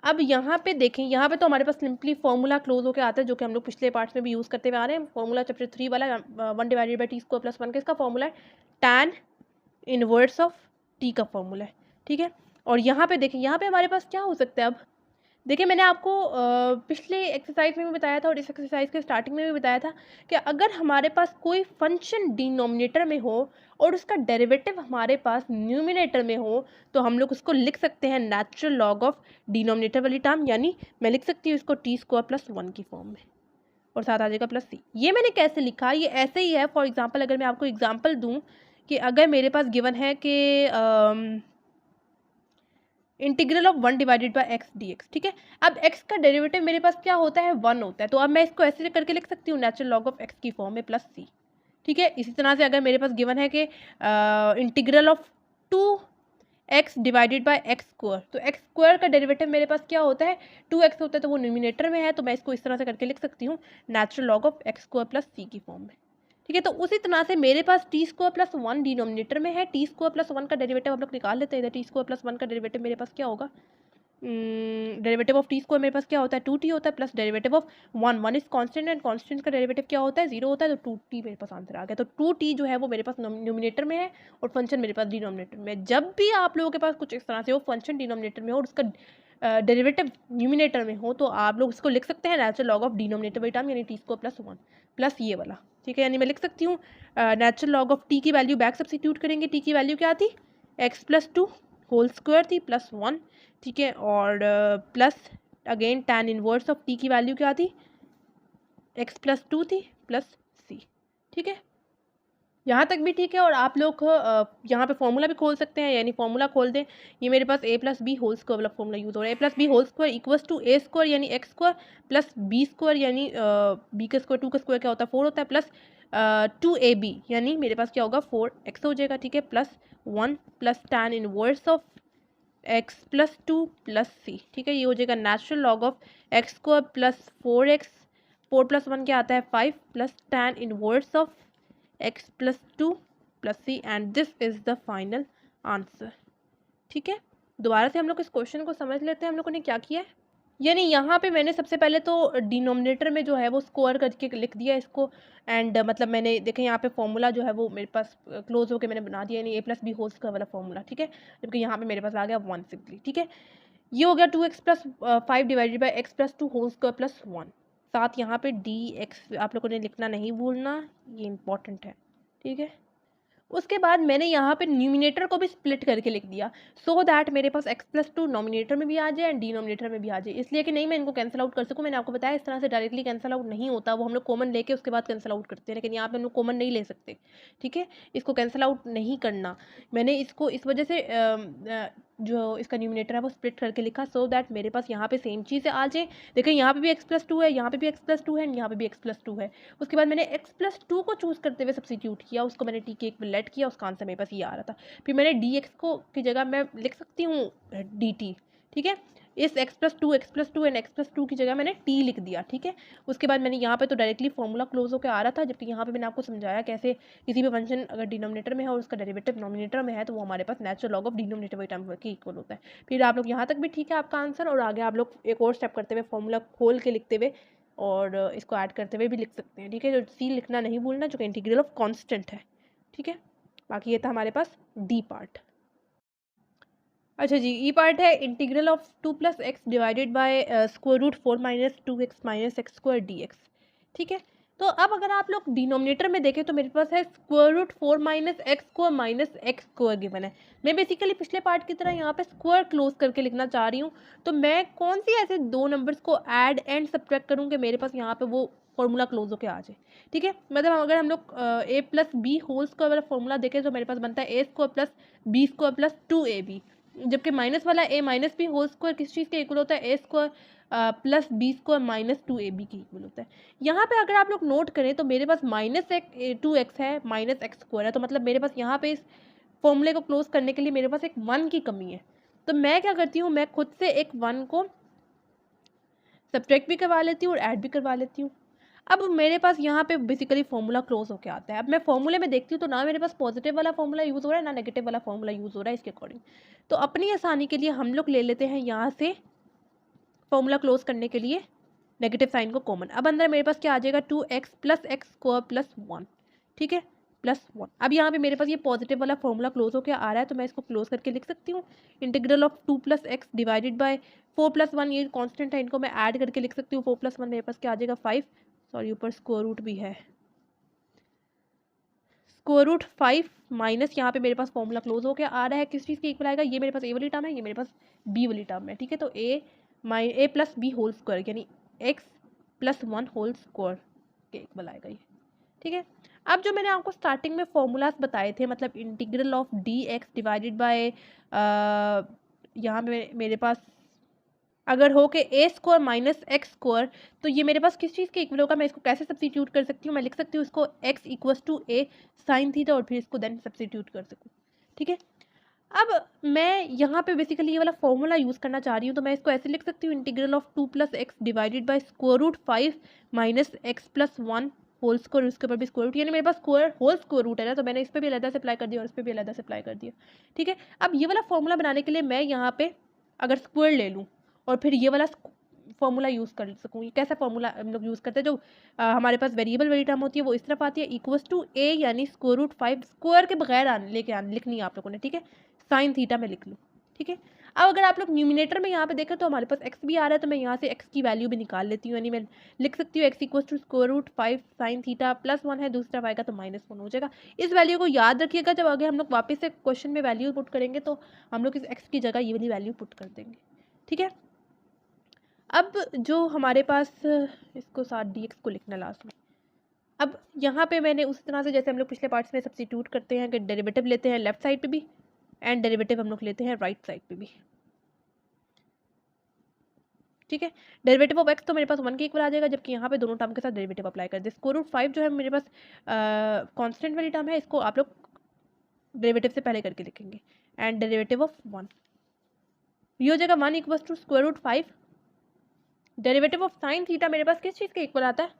अब यहाँ पे देखें, यहाँ पे तो हमारे पास सिंपली फॉर्मूला क्लोज होकर आता है जो कि हम लोग पिछले पार्ट्स में भी यूज़ करते हुए आ रहे हैं। फॉर्मूला चैप्टर 3 वाला 1 divided by T square plus 1 का इसका फॉर्मूला है tan इनवर्स ऑफ t का फॉर्मूला है। ठीक है, और यहाँ पे देखें, यहाँ पे हमारे पास क्या हो सकता है, अब देखिए मैंने आपको पिछले एक्सरसाइज में भी बताया था और इस एक्सरसाइज के स्टार्टिंग में भी बताया था कि अगर हमारे पास कोई फंक्शन डिनोमिनेटर में हो और उसका डेरिवेटिव हमारे पास न्यूमिनेटर में हो तो हम लोग उसको लिख सकते हैं नेचुरल लॉग ऑफ डिनोमिनेटर वाली टर्म, यानी मैं लिख सकती हूँ इसको टी स्क्वायर प्लस 1 की फॉर्म में और साथ आ जाएगा प्लस सी। ये मैंने कैसे लिखा, ये ऐसे ही है। फॉर एग्जाम्पल अगर मैं आपको एग्जाम्पल दूँ कि अगर मेरे पास गिवन है कि integral of 1 divided by x D x. ठीक है, अब x का डेरिवेटिव मेरे पास क्या होता है, 1 होता है, तो अब मैं इसको ऐसे करके लिख सकती हूँ नेचुरल लॉग ऑफ x की फॉर्म में प्लस c। ठीक है, इसी तरह से अगर मेरे पास गिवन है कि integral of 2x divided by x square, तो एक्स स्क्वायर का डेरिवेटिव मेरे पास क्या होता है, 2x होता है, तो वो न्यूमिनेटर में है, तो मैं इसको इस तरह से करके लिख सकती हूँ natural log of X square plus C की फॉर्म में। ठीक है, तो उसी तरह से मेरे पास टी स्क्वायर प्लस 1 डिनोमिनेटर में है, टी स्क्वायर प्लस 1 का डेरिवेटिव हम लोग निकाल लेते हैं। टी स्क्वायर प्लस 1 का डेरिवेटिव मेरे पास क्या होगा, डेरिवेटिव ऑफ टी स्क्वायर मेरे पास क्या होता है, 2t होता है, plus derivative of 1 is constant and constant का डेरिवेटिव क्या होता है, 0 होता है, तो 2t मेरे पास आंसर आ गया। तो 2t जो है वो मेरे पास न्यूमिनेटर में है और फंक्शन मेरे पास डिनोमिनेटर में है। जब भी आप लोगों के पास कुछ इस तरह से हो फंक्शन डिनोमिनेटर में हो और उसका डेरिवेटिव न्यूमिनेटर में हो तो आप लोग इसको लिख सकते हैं natural log of denominator by term, यानी टी स्क्वायर प्लस 1 प्लस ये वाला। ठीक है, यानी मैं लिख सकती हूँ नेचुरल लॉग ऑफ टी की वैल्यू बैक सब्सिट्यूट करेंगे, टी की वैल्यू क्या थी x+2 होल स्क्वायर थी +1, ठीक है, और plus again tan inverse of T की वैल्यू क्या थी x+2 थी प्लस c, ठीक है, यहाँ तक भी ठीक है। और आप लोग यहाँ पे फॉर्मूला भी खोल सकते हैं, यानी फॉर्मूला खोल दें, ये मेरे पास a+b होल स्क्वायर वाला फॉर्मूला यूज़ हो रहा है, a+b whole square equals to a square यानी x square plus b square यानी b का स्क्वायर 2 का स्क्वायर क्या होता है 4 होता है प्लस 2ab यानी मेरे पास क्या होगा 4x हो जाएगा, ठीक है, plus 1 plus tan inverse of x+2 plus c, ठीक है, ये हो जाएगा natural log of x square plus 4x, 4 + 1 क्या आता है 5 plus tan inverse of x+2 plus c and this is the final answer, ठीक है। दोबारा से हम लोग इस क्वेश्चन को समझ लेते हैं हम लोगों ने क्या किया है। यानी यहाँ पे मैंने सबसे पहले तो डिनोमिनेटर में जो है वो स्क्वायर करके लिख दिया इसको, एंड मतलब मैंने देखें यहाँ पे फॉर्मूला जो है वो मेरे पास क्लोज होकर मैंने बना दिया, यानी a+b होल स्क्वायर वाला फॉर्मूला, ठीक है, जबकि यहाँ पे मेरे पास आ गया 1 सिंपली, ठीक है। ये हो गया 2x+5 divided by x+2 whole square plus 1, साथ यहाँ पे dx आप लोगों ने लिखना नहीं भूलना, ये इंपॉर्टेंट है, ठीक है। उसके बाद मैंने यहाँ पे न्यूमिनेटर को भी स्प्लिट करके लिख दिया सो दैट मेरे पास x+2 नॉमिनेटर में भी आ जाए एंड डिनोमिनेटर में भी आ जाए, इसलिए कि नहीं मैं इनको कैंसिल आउट कर सकूँ। मैंने आपको बताया इस तरह से डायरेक्टली कैंसिल आउट नहीं होता, वो हम लोग कॉमन लेके उसके बाद कैंसिल आउट करते हैं, लेकिन यहाँ पे हम लोग कॉमन नहीं ले सकते, ठीक है, इसको कैंसिल आउट नहीं करना। मैंने इसको इस वजह से जो इसका न्यूमिनेटर है वो स्प्लिट करके लिखा सो दैट मेरे पास यहाँ पे सेम चीज़ आ जाए। देखिए यहाँ पे भी x+2 है, यहाँ पे भी x+2 है, यहाँ पे भी x+2 है। उसके बाद मैंने x+2 को चूज़ करते हुए सब्सिट्यूट किया, उसको मैंने t के एक में लेट किया, उसका आंसर मेरे पास ये आ रहा था। फिर मैंने dx को की जगह मैं लिख सकती हूँ dt, ठीक है, इस x+2 एंड x+2 की जगह मैंने t लिख दिया, ठीक है। उसके बाद मैंने यहाँ पे तो डायरेक्टली फॉर्मूला क्लोज होकर आ रहा था, जबकि यहाँ पे मैंने आपको समझाया कैसे किसी भी फंक्शन अगर डिनोमिनेटर में है और उसका डेरिवेटिव नॉमिनेटर में है तो वो हमारे पास natural log of denominator by term के इक्वल होता है। फिर आप लोग यहाँ तक भी ठीक है आपका आंसर, और आगे आप लोग एक और स्टेप करते हुए फॉर्मूला खोल के लिखते हुए और इसको ऐड करते हुए भी लिख सकते हैं, ठीक है, जो सी लिखना नहीं भूलना जो कि इंटीग्रल ऑफ कांस्टेंट है, ठीक है। बाकी ये था हमारे पास डी पार्ट। अच्छा जी, ई पार्ट है integral of 2 + x divided by √4 - 2x - x² dx, ठीक है। तो अब अगर आप लोग डिनोमिनेटर में देखें तो मेरे पास है √4 - x² - x² गिवन है। मैं बेसिकली पिछले पार्ट की तरह यहाँ पे स्क्वायर क्लोज करके लिखना चाह रही हूँ, तो मैं कौन सी ऐसे दो नंबर्स को ऐड एंड सब्ट्रैक्ट करूँ कि मेरे पास यहाँ पे वो फॉर्मूला क्लोज होके आ जाए, ठीक है। मतलब अगर हम लोग a+b होल स्क्वायर वाला फॉर्मूला देखें तो मेरे पास बनता है a² + b² + 2ab, जबकि माइनस वाला a - b होल स्क्वायर किस चीज़ के इक्वल होता है a² + b² - 2ab के इक्वल होता है। यहाँ पे अगर आप लोग नोट करें तो मेरे पास -2x है -x² है, तो मतलब मेरे पास यहाँ पे इस फॉर्मूले को क्लोज करने के लिए मेरे पास एक 1 की कमी है। तो मैं क्या करती हूँ, मैं खुद से एक 1 को सब्ट्रैक्ट भी करवा लेती हूँ और ऐड भी करवा लेती हूँ। अब मेरे पास यहाँ पे बेसिकली फॉर्मूला क्लोज होके आता है। अब मैं फॉर्मूले में देखती हूँ तो ना मेरे पास पॉजिटिव वाला फॉर्मूला यूज़ हो रहा है ना नेगेटिव वाला फॉर्मूला यूज़ हो रहा है इसके अकॉर्डिंग। तो अपनी आसानी के लिए हम लोग ले लेते हैं यहाँ से फॉर्मूला क्लोज करने के लिए नेगेटिव साइन को कॉमन। अब अंदर मेरे पास क्या आ जाएगा 2x + x² + 1, ठीक है, +1। अब यहाँ पे मेरे पास ये पॉजिटिव वाला फॉर्मूला क्लोज होकर आ रहा है, तो मैं इसको क्लोज करके लिख सकती हूँ integral of 2 + x divided by 4 + 1, ये कांस्टेंट है, इनको मैं ऐड करके लिख सकती हूँ। 4 + 1 मेरे पास क्या आ जाएगा 5, सॉरी ऊपर स्क्वायर रूट भी है, √5 माइनस यहाँ पे मेरे पास फॉर्मूला क्लोज होकर आ रहा है, किस चीज़ के इक्वल आएगा, ये मेरे पास ए वाली टर्म है, ये मेरे पास बी वाली टर्म है, ठीक है। तो a+b होल स्क्वायर यानी x + 1 होल स्क्वायर के इक्वल आएगा ये, ठीक है। अब जो मैंने आपको स्टार्टिंग में फॉर्मूलाज बताए थे, मतलब integral of dx divided by यहाँ पे मेरे पास अगर हो के a² - x², तो ये मेरे पास किस चीज़ के इक्वल होगा, मैं इसको कैसे सब्स्टिट्यूट कर सकती हूँ, मैं लिख सकती हूँ इसको x = a sin थीटा और फिर इसको देन सब्स्टिट्यूट कर सकूँ, ठीक है। अब मैं यहाँ पे बेसिकली ये वाला फॉर्मूला यूज़ करना चाह रही हूँ, तो मैं इसको ऐसे लिख सकती हूँ integral of 2 + x divided by √5 - x + 1 whole square, उसके ऊपर भी स्क्वायर रूट, यानी मेरे पास होल स्क्वायर रूट है ना, तो मैंने इस पर भी अलग से अप्लाई कर दिया और इस पर भी अलग से अप्लाई कर दिया, ठीक है। अब ये वाला फॉर्मूला बनाने के लिए मैं यहाँ पे अगर स्क्वायर ले लूँ और फिर ये वाला फॉर्मूला यूज़ कर सकूँ, ये कैसा फॉर्मूला हम लोग यूज़ करते हैं, जो हमारे पास वेरिएबल वाली टर्म होती है वो इस तरफ आती है =a यानी √5 स्क्वायर के बगैर लेके लिखनी है आप लोगों ने, ठीक है, साइन थीटा में लिख लूँ, ठीक है। अब अगर आप लोग न्यूमिनेटर में यहाँ पे देखें तो हमारे पास x भी आ रहा है, तो मैं यहाँ से x की वैल्यू भी निकाल लेती हूँ, यानी मैं लिख सकती हूँ x equal to square root 5 sine theta plus 1 है, दूसरा आएगा तो -1 हो जाएगा। इस वैल्यू को याद रखिएगा, जब आगे हम लोग वापस से क्वेश्चन में वैल्यू पुट करेंगे तो हम लोग इस x की जगह ये वाली वैल्यू पुट कर देंगे, ठीक है। अब जो हमारे पास, इसको साथ dx को लिखना लास्ट में। अब यहाँ पे मैंने उस तरह से जैसे हम लोग पिछले पार्ट्स में सब्स्टिट्यूट करते हैं कि डेरिवेटिव लेते हैं लेफ्ट साइड पे भी एंड डेरिवेटिव हम लोग लेते हैं राइट साइड पे भी, ठीक है। डेरिवेटिव ऑफ x तो मेरे पास 1 के इक्वल आ जाएगा, जबकि यहाँ पे दोनों टर्म के साथ डेरिवेटिव अप्लाई कर दे। स्क्वायर रूट 5 जो है मेरे पास कांस्टेंट वाली टर्म है, इसको आप लोग डेरिवेटिव से पहले करके लिखेंगे एंड डेरिवेटिव ऑफ 1 ये हो जाएगा 1 equal to square root 5। Derivative of sine theta मेरे पास किस चीज़ के इक्वल आता है,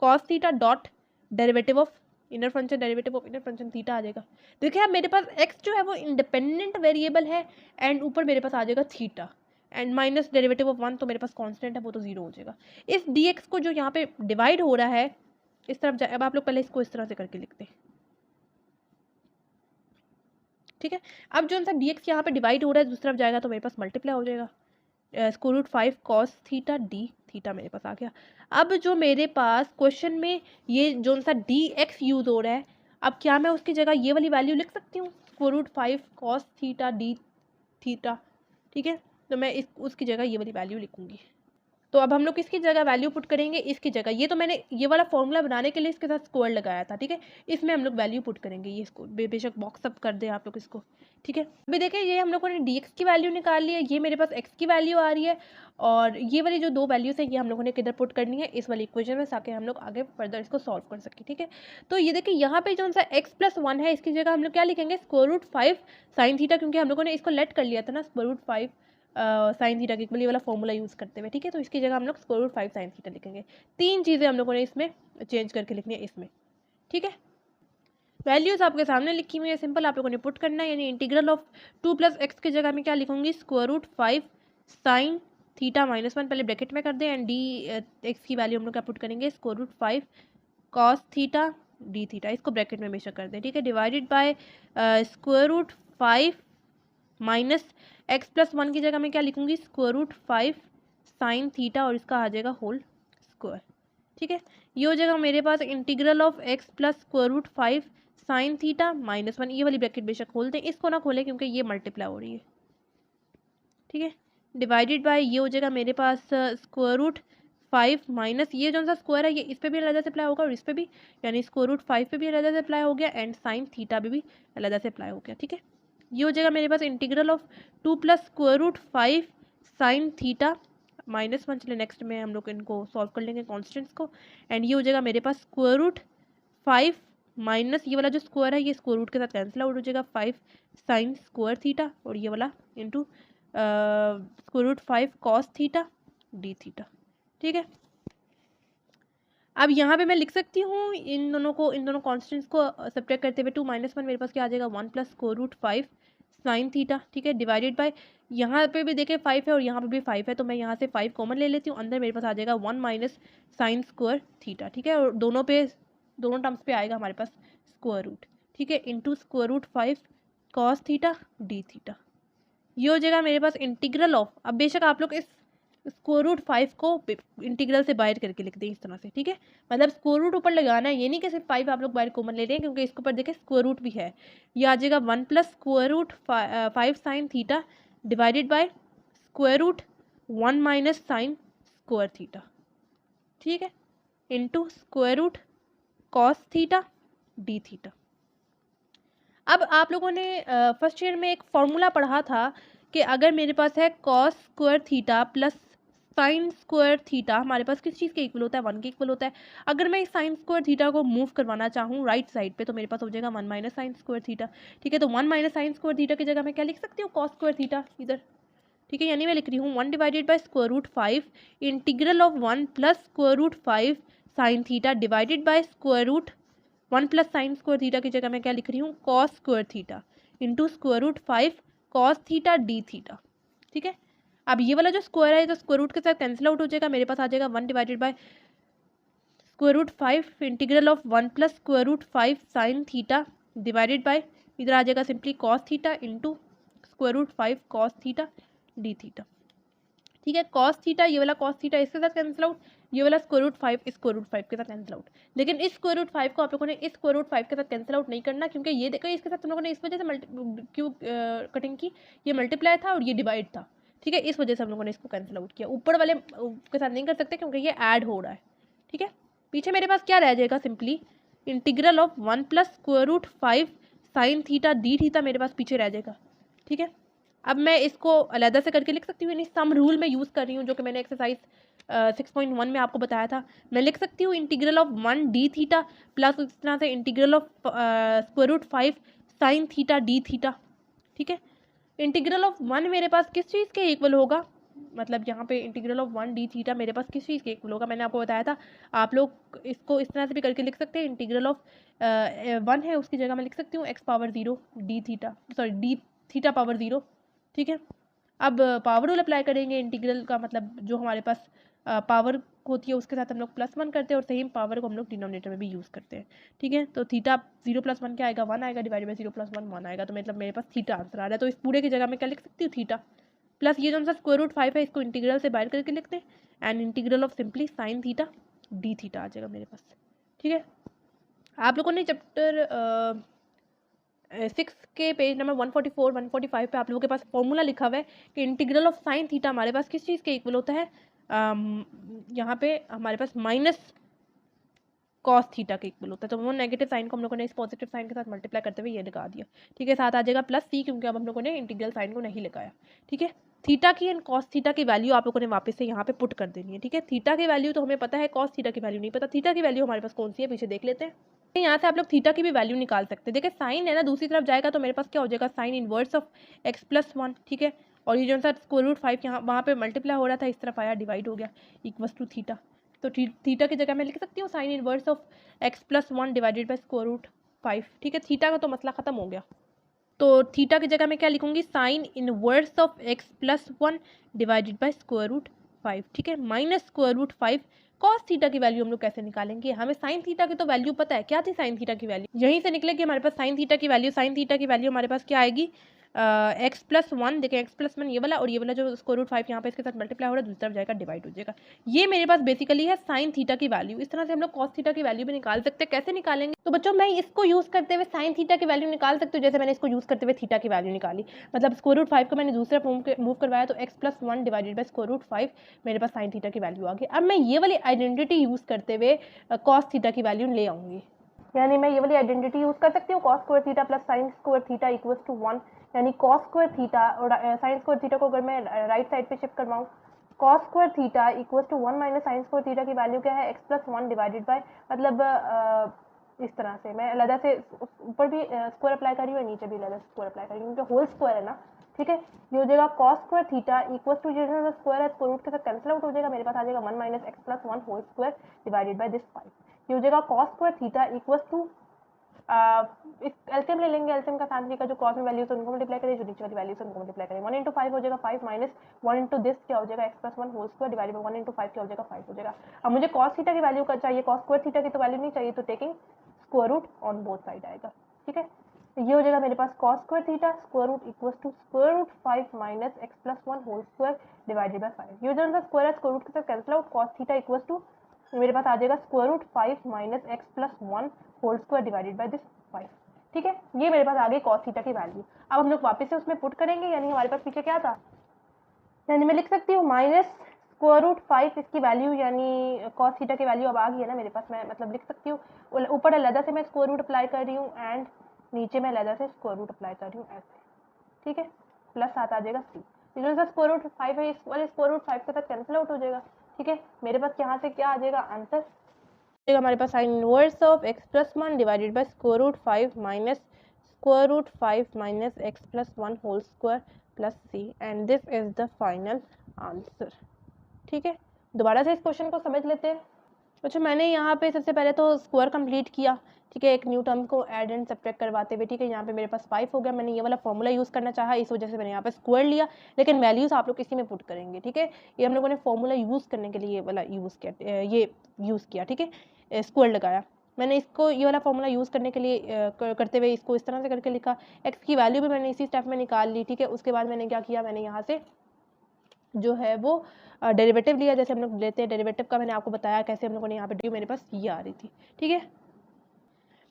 cos theta dot derivative of inner function, derivative of inner function theta आ जाएगा। देखिए अब मेरे पास x जो है वो इंडिपेंडेंट वेरिएबल है एंड ऊपर मेरे पास आ जाएगा theta and minus derivative of 1 तो मेरे पास कांस्टेंट है, वो तो 0 हो जाएगा। इस dx को जो यहाँ पे डिवाइड हो रहा है इस तरफ जाए, अब आप लोग पहले इसको इस तरह से करके लिखते हैं, ठीक है। अब जो सा dx यहाँ पे डिवाइड हो रहा है दूसरी तरफ जाएगा तो मेरे पास मल्टीप्लाई हो जाएगा, square root 5 cos theta D theta मेरे पास आ गया। अब जो मेरे पास क्वेश्चन में ये जो सा dx यूज हो रहा है, अब क्या मैं उसकी जगह ये वाली वैल्यू लिख सकती हूँ, square root 5 cos theta D theta, ठीक है। तो मैं उसकी जगह ये वाली वैल्यू लिखूंगी। तो अब हम लोग किसकी जगह वैल्यू पुट करेंगे, इसकी जगह। ये तो मैंने ये वाला फॉर्मूला बनाने के लिए इसके साथ स्क्वायर लगाया था, ठीक है। इसमें हम लोग वैल्यू पुट करेंगे, ये इसको बेशक बॉक्स अप कर दें आप लोग इसको, ठीक है। अभी देखिए ये हम लोगों ने dx की वैल्यू निकाल ली है, ये मेरे पास x की वैल्यू आ रही है और ये वाली जो दो वैल्यूज है ये हम लोगों ने किधर पुट करनी है, इस वाली इक्वेशन में, ताकि हम लोग आगे फर्दर इसको सॉल्व कर सकें, ठीक है। तो ये देखिए यहाँ पे जो सा x प्लस 1 है इसकी जगह हम लोग क्या लिखेंगे, स्क्वायर रूट 5 साइन थीटा, क्योंकि हम लोगों ने इसको लेट कर लिया था ना स्क्वायर रूट 5 साइन थीटा के इक्वल, ये वाला फॉर्मूला यूज़ करते हुए, ठीक है। तो इसकी जगह हम लोग स्क्वायर रूट 5 साइन थीटा लिखेंगे। तीन चीज़ें हम लोगों ने इसमें चेंज करके लिखनी है इसमें, ठीक है। वैल्यूज़ आपके सामने लिखी हुई है, सिंपल आप लोगों ने पुट करना है, यानी इंटीग्रल ऑफ 2 प्लस एक्स की जगह में क्या लिखूंगी, स्क्वायर रूट 5 साइन थीटा -1 पहले ब्रैकेट में कर दें एंड डी एक्स की वैल्यू हम लोग क्या पुट करेंगे, square root 5 cos theta D theta, इसको ब्रैकेट में हमेशा कर दें, ठीक है। Divided by square root 5 minus x plus 1 की जगह मैं क्या लिखूंगी, स्क्वायर रूट 5 साइन थीटा और इसका आ जाएगा होल स्क्वायर, ठीक है। ये हो जाएगा मेरे पास integral of X plus square root 5 sine theta -1, ये वाली ब्रैकेट बेशक खोल दें, इसको ना खोलें क्योंकि ये मल्टीप्लाई हो रही है, ठीक है। डिवाइडेड बाय ये हो जाएगा मेरे पास स्क्वायर रूट 5 माइनस ये जो सा स्क्वायर है ये इस पे भी अलग से अप्लाई होगा और इस पे भी, यानी स्क्वायर रूट 5 पे भी अलग से अप्लाई हो गया एंड साइन थीटा पे भी अलग से अप्लाई हो गया, ठीक है। ये हो जाएगा मेरे पास integral of 2 plus square root 5 sine theta -1, चलिए नेक्स्ट में हम लोग इनको सॉल्व कर लेंगे कॉन्स्टेंट्स को, एंड ये हो जाएगा मेरे पास स्क्वायर रूट 5 माइनस ये वाला जो स्क्वायर है ये स्क्वायर रूट के साथ कैंसिल आउट हो जाएगा, 5 साइन स्क्वायर थीटा और ये वाला into square root 5 cos theta D theta, ठीक है। अब यहाँ पे मैं लिख सकती हूँ इन दोनों कॉन्स्टेंट्स को सब्ट्रैक्ट करते हुए 2 - 1 मेरे पास क्या आ जाएगा, 1 plus square root 5 sine theta, ठीक है। डिवाइडेड बाय यहाँ पे भी देखें 5 है और यहाँ पे भी 5 है, तो मैं यहाँ से 5 कॉमन ले लेती हूँ, अंदर मेरे पास आ जाएगा 1 माइनस साइन स्क्वायर थीटा, ठीक है। और दोनों टर्म्स पे आएगा हमारे पास स्क्वायर रूट, ठीक है, into square root 5 cos theta D theta. ये हो जाएगा मेरे पास इंटीग्रल ऑफ, अब बेशक आप लोग इस स्क्वायर रूट 5 को इंटीग्रल से बाहर करके लिख दें इस तरह से, ठीक है। मतलब स्क्वायर रूट ऊपर लगाना है, ये नहीं कि सिर्फ 5 आप लोग बाहर कॉमन ले रहे हैं, क्योंकि इसके ऊपर देखें स्क्वायर रूट भी है। ये आ जाएगा 1 plus square root 5 sine theta divided by square root 1 minus sine square theta, ठीक है, into square root cos theta D theta. अब आप लोगों ने फर्स्ट ईयर में एक फॉर्मूला पढ़ा था कि अगर मेरे पास है cos square theta plus sine square theta, हमारे पास किस चीज़ के इक्वल होता है, 1 के इक्वल होता है। अगर मैं इस साइन स्क्वायर थीटा को मूव करवाना चाहूँ राइट साइड पे तो मेरे पास हो जाएगा 1 माइनस साइन स्क्वायर थीटा, ठीक है। तो 1 माइनस साइन स्क्वायर थीटा की जगह मैं क्या लिख सकती हूँ, कॉस स्क्वायर थीटा इधर, ठीक है। यानी मैं लिख रही हूँ 1 divided by square root 5 integral of 1 plus square root 5 sine theta divided by square root 1 plus sine square theta की जगह मैं क्या लिख रही हूँ, cos square theta into square root 5 cos theta D theta, ठीक है। अब ये वाला जो स्क्वायर है तो स्क्वायर रूट के साथ कैंसिल आउट हो जाएगा, मेरे पास आ जाएगा 1 divided by square root 5 integral of 1 plus square root 5 sine theta divided by इधर आ जाएगा simply cos theta into square root 5 cos theta D theta. ठीक है, कॉस थीटा, ये वाला कॉस थीटा इसके साथ कैंसिल आउट, ये वाला स्क्वायर रूट 5 स्क्वायर रूट 5 के साथ कैंसिल आउट। लेकिन इस स्क्वायर रूट 5 को आप लोगों ने इस स्क्वायर रूट 5 के साथ कैंसिल आउट नहीं करना, क्योंकि ये देखो इसके साथ तुम लोगों ने इस वजह से क्यों कटिंग की, ये मल्टीप्लाई था और ये डिवाइड था। ठीक है, इस वजह से हम लोगों ने इसको कैंसिल आउट किया। ऊपर वाले के साथ नहीं कर सकते क्योंकि ये ऐड हो रहा है। ठीक है, पीछे मेरे पास क्या रह जाएगा, simply integral of 1 plus square root 5 sine theta D theta मेरे पास पीछे रह जाएगा। ठीक है, अब मैं इसको अलग से करके लिख सकती हूँ, यानी सम रूल में यूज़ कर रही हूँ, जो कि मैंने एक्सरसाइज 6.1 में आपको बताया था। मैं लिख सकती हूँ integral of 1 d theta plus इस तरह से integral of square root 5 sine theta D theta. ठीक है, इंटीग्रल ऑफ 1 मेरे पास किस चीज़ के इक्वल होगा, मतलब यहाँ पे इंटीग्रल ऑफ 1 डी थीटा मेरे पास किस चीज़ के इक्वल होगा, मैंने आपको बताया था। आप लोग इसको इस तरह से भी करके लिख सकते हैं, इंटीग्रल ऑफ 1 है उसकी जगह मैं लिख सकती हूँ x power 0 D theta, sorry D theta power 0। ठीक है, अब पावर रूल अप्लाई करेंगे, इंटीग्रल का मतलब जो हमारे पास पावर होती है उसके साथ हम लोग +1 करते हैं और सेम पावर को हम लोग डिनोमिनेटर में भी यूज़ करते हैं। ठीक है, तो थीटा 0 + 1 क्या आएगा, 1 आएगा, डिवाइड बाई 0 + 1 1 आएगा, तो मतलब मेरे पास थीटा आंसर आ रहा है। तो इस पूरे की जगह मैं क्या लिख सकती हूँ, थीटा प्लस ये जो सा स्क्वायर रूट 5 है इसको इंटीग्रल से बाहर करके लिखते हैं, and integral of simply sine theta D theta आ जाएगा मेरे पास। ठीक है, आप लोगों ने चैप्टर 6 के पेज नंबर 144 145 पे आप लोगों के पास फॉर्मूला लिखा हुआ है कि इंटीग्रल ऑफ साइन थीटा हमारे पास किस चीज़ के इक्वल होता है, यहाँ पे हमारे पास माइनस कॉस थीटा के इक्वल होता है। तो वो नेगेटिव साइन को हम लोगों ने इस पॉजिटिव साइन के साथ मल्टीप्लाई करते हुए ये लगा दिया। ठीक है, साथ आ जाएगा प्लस सी, क्योंकि अब हम लोगों ने इंटीग्रल साइन को नहीं लगाया। ठीक है, थीटा की एंड कॉस थीटा की वैल्यू आप लोगों ने वापस से यहाँ पे पुट कर देनी है। ठीक है, थीटा की वैल्यू तो हमें पता है, कॉस थीटा की वैल्यू नहीं पता। थीटा की वैल्यू हमारे पास कौन सी है, पीछे देख लेते हैं। यहाँ से आप लोग थीटा की भी वैल्यू निकाल सकते हैं। देखिए साइन है ना, दूसरी तरफ जाएगा तो मेरे पास क्या हो जाएगा, साइन इनवर्स ऑफ x+1। ठीक है, और ये जो सा स्क्वायर रूट 5 यहाँ वहाँ पे मल्टीप्लाई हो रहा था, इस तरफ आया, डिवाइड हो गया, इक्वल्स टू थीटा। तो थीटा की जगह मैं लिख सकती हूँ sine inverse of x+1 divided by square root 5। ठीक है, थीटा का तो मसला ख़त्म हो गया। तो थीटा की जगह मैं क्या लिखूंगी, sine inverse of x+1 divided by square root 5। ठीक है, minus square root 5। Cos theta की वैल्यू हम लोग कैसे निकालेंगे, हमें साइन थीटा की तो वैल्यू पता है, क्या थी साइन थीटा की वैल्यू, यहीं से निकलेगी हमारे पास साइन थीटा की वैल्यू। साइन थीटा की वैल्यू हमारे पास क्या आएगी, x+1, देखिए x+1 ये वाला, और ये वाला जो स्क्वायर रूट 5 यहाँ पे इसके साथ मल्टीप्लाई हो रहा है, दूसरी तरफ जाएगा, डिवाइड हो जाएगा। ये मेरे पास बेसिकली है साइन थीटा की वैल्यू। इस तरह से हम लोग कॉस थीटा की वैल्यू भी निकाल सकते हैं। कैसे निकालेंगे, तो बच्चों मैं इसको यूज़ करते हुए साइन थीटा की वैल्यू निकाल सकती हूँ, जैसे मैंने इसको यूज़ करते हुए थीटा की वैल्यू निकाली। मतलब स्क्वायर रूट 5 को मैंने दूसरा मूव करवाया, तो x+1 divided by square root 5 मेरे पास साइन थीटा की वैल्यू आ गई। अब मैं ये वाली आइडेंटिटी यूज़ करते हुए कॉस थीटा की वैल्यू ले आऊँगी, यानी मैं ये वाली आइडेंटिटी यूज़ कर सकती हूँ, cos square theta plus sine square theta equals to 1, यानी कॉस स्क्वायर थीटा और साइन स्क्वायर थीटा को अगर मैं राइट साइड पे शिफ्ट करवाऊँ, cos square theta equals to 1 minus sine square theta की वैल्यू क्या है, x+1 डिवाइडेड बाय, मतलब इस तरह से मैं अलग से ऊपर भी स्क्वायर अप्लाई कर रही हूँ और नीचे भी अलग स्क्वायर अप्लाई कर रही हूँ, क्योंकि होल स्क्वायर है ना। ठीक है, ये हो जाएगा cos square theta equals to जो स्क्वायर है स्क्वायर रूट के साथ कैंसिल आउट हो जाएगा, मेरे पास आ जाएगा 1 minus x+1 whole square divided by this 5। ये हो जाएगा cos square theta equals to LCM ले लेंगे, एलसीएम का साइन का जो क्रॉस में वैल्यूज है उनको मल्टीप्लाई करें, जो नीचे वाली वैल्यूज है उनको मल्टीप्लाई करें। 1 × 5 हो जाएगा 5 माइनस 1 इंटू दिस क्या हो जाएगा x+1 whole square divided by 1 × 5 क्या हो जाएगा 5 हो जाएगा। अब मुझे कॉस थीटा की वैल्यू का चाहिए, कॉस स्क्वायर थीटा की तो वैल्यू नहीं चाहिए, तो taking square root on both side आएगा। ठीक है, ये हो जाएगा मेरे पास cos square theta square root equals to square root 5 minus x+1 whole square divided by 5। ये जो स्क्वायर है स्क्वायर रूट के साथ cancel out, cos theta equals to मेरे पास आ जाएगा square root 5 minus x+1 whole square divided by this 5। ठीक है, ये मेरे पास आ गई कॉस थीटा की वैल्यू। अब हम लोग वापस से उसमें पुट करेंगे, यानी हमारे पास पीछे क्या था, यानी मैं लिख सकती हूँ माइनस स्क्वायर रूट 5 इसकी वैल्यू, यानी कॉस थीटा की वैल्यू अब आ गई है ना मेरे पास, मैं मतलब लिख सकती हूँ ऊपर अलग से मैं स्क्वायर रूट अप्लाई कर रही हूँ एंड नीचे मैं अलग से स्क्वायर रूट अप्लाई कर रही हूँ ऐसे। ठीक है, प्लस साथ आ जाएगा सी, जो सा स्क्वायर रूट 5 है इस वाले स्क्वायर रूट 5 के साथ कैंसिल आउट हो जाएगा। ठीक है, मेरे पास यहाँ से क्या आ जाएगा आंसर, हमारे पास sine inverse of x+1 divided by square root 5 minus square root 5 minus x+1 whole square plus C, and this is the final answer. ठीक है, दोबारा से इस क्वेश्चन को समझ लेते हैं। अच्छा, मैंने यहाँ पे सबसे पहले तो स्क्वायर कंप्लीट किया। ठीक है, एक न्यू टर्म को ऐड एंड सब्ट्रैक्ट करवाते हुए। ठीक है, यहाँ पे मेरे पास 5 हो गया, मैंने ये वाला फॉर्मूला यूज़ करना चाहा, इस वजह से मैंने यहाँ पे स्क्वायर लिया, लेकिन वैल्यूज़ आप लोग इसी में पुट करेंगे। ठीक है, ये हम लोगों ने फॉर्मूला यूज़ करने के लिए ये वाला यूज़ किया, ये यूज़ किया। ठीक है, स्क्वायर लगाया। मैंने इसको ये वाला फॉर्मूला यूज़ करने के लिए करते हुए इसको इस तरह से करके लिखा, एक्स की वैल्यू भी मैंने इसी स्टेप में निकाल ली, ठीक है। उसके बाद मैंने क्या किया, मैंने यहाँ से जो है वो डेरिवेटिव लिया, जैसे हम लोग लेते हैं डेरिवेटिव का, मैंने आपको बताया कैसे हम लोगों ने यहाँ पे मेरे पास ये आ रही थी, ठीक है।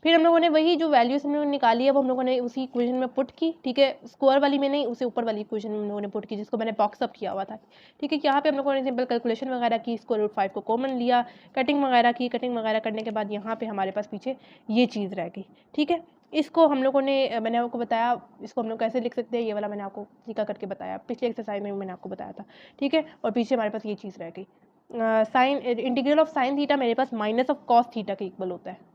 फिर हम लोगों ने वही जो वैल्यूज हम लोगों ने निकाली है वो हम लोगों ने उसी इक्वेशन में पुट की, ठीक है। स्क्वायर वाली में नहीं, उसे ऊपर वाली इक्वेशन में हम लोगों ने पुट की, जिसको मैंने बॉक्स अप किया हुआ था, ठीक है। यहाँ पे हम लोगों ने सिंपल कैलकुलेशन वगैरह की, स्क्वायर रूट 5 को कॉमन लिया, कटिंग वगैरह की, कटिंग वगैरह करने के बाद यहाँ पे हमारे पास पीछे ये चीज़ रह गई, ठीक है। इसको हम लोगों ने मैंने आपको बताया इसको हम लोग कैसे लिख सकते हैं, ये वाला मैंने आपको सीखा करके बताया, पिछले एक्सरसाइज में मैंने आपको बताया था, ठीक है। और पीछे हमारे पास ये चीज़ रह गई, sine integral of sine theta मेरे पास माइनस ऑफ कॉस थीटा के इक्वल होता है।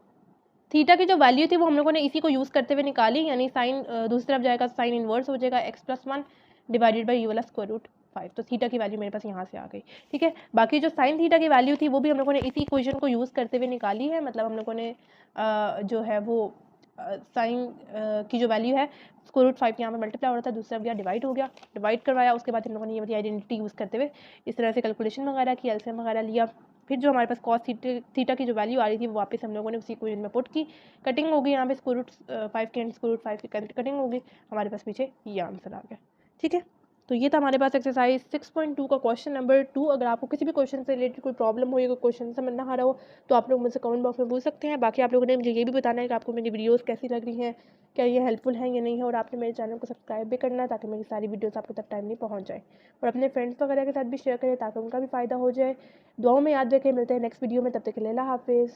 थीटा की जो वैल्यू थी वो हम लोगों ने इसी को यूज़ करते हुए निकाली, यानी साइन दूसरी तरफ जाएगा, साइन इनवर्स हो जाएगा x+1 डिवाइडेड बाई ये वाला स्क्वायर रूट 5। तो थीटा की वैल्यू मेरे पास यहाँ से आ गई, ठीक है। बाकी जो साइन थीटा की वैल्यू थी वो भी हम लोगों ने इसी इक्वेशन को यूज़ करते हुए निकाली है, मतलब हम लोगों ने जो है वो साइन की जो वैल्यू है स्क्वायर रूट 5 यहाँ पर मल्टीप्लाई हो रहा था, दूसरा गया डिवाइड हो गया, डिवाइड करवाया, उसके बाद हम लोगों ने ये वाली आइडेंटिटी यूज़ करते हुए इस तरह से कैलकुलेशन वगैरह की, एलसीएम वगैरह लिया। फिर जो हमारे पास कॉस थीटा की जो वैल्यू आ रही थी वो वापस हम लोगों ने उसी इक्वेशन में पुट की, कटिंग हो गई, यहाँ पे स्क्वायर रूट 5 के एंड स्क्वायर रूट 5 की कटिंग हो गई, हमारे पास पीछे ये आंसर आ गया, ठीक है। तो ये था हमारे पास एक्सरसाइज 6.2 का क्वेश्चन नंबर 2। अगर आपको किसी भी क्वेश्चन से रिलेटेड कोई प्रॉब्लम हो या कोई क्वेश्चन समझ ना आ रहा हो तो आप लोग मुझसे कमेंट बॉक्स में पूछ सकते हैं। बाकी आप लोगों ने मुझे ये भी बताना है कि आपको मेरी वीडियोस कैसी लग रही हैं, क्या ये हेल्पफुल है या नहीं है, और आपने मेरे चैनल को सब्सक्राइब भी करना है ताकि मेरी सारी वीडियोस आपको तक टाइम नहीं पहुंच जाए, और अपने फ्रेंड्स वगैरह के साथ भी शेयर करें ताकि उनका भी फ़ायदा हो जाए। दुआओं में याद रखें, मिलते हैं नेक्स्ट वीडियो में, तब तक के लिए अल्लाह हाफिज़।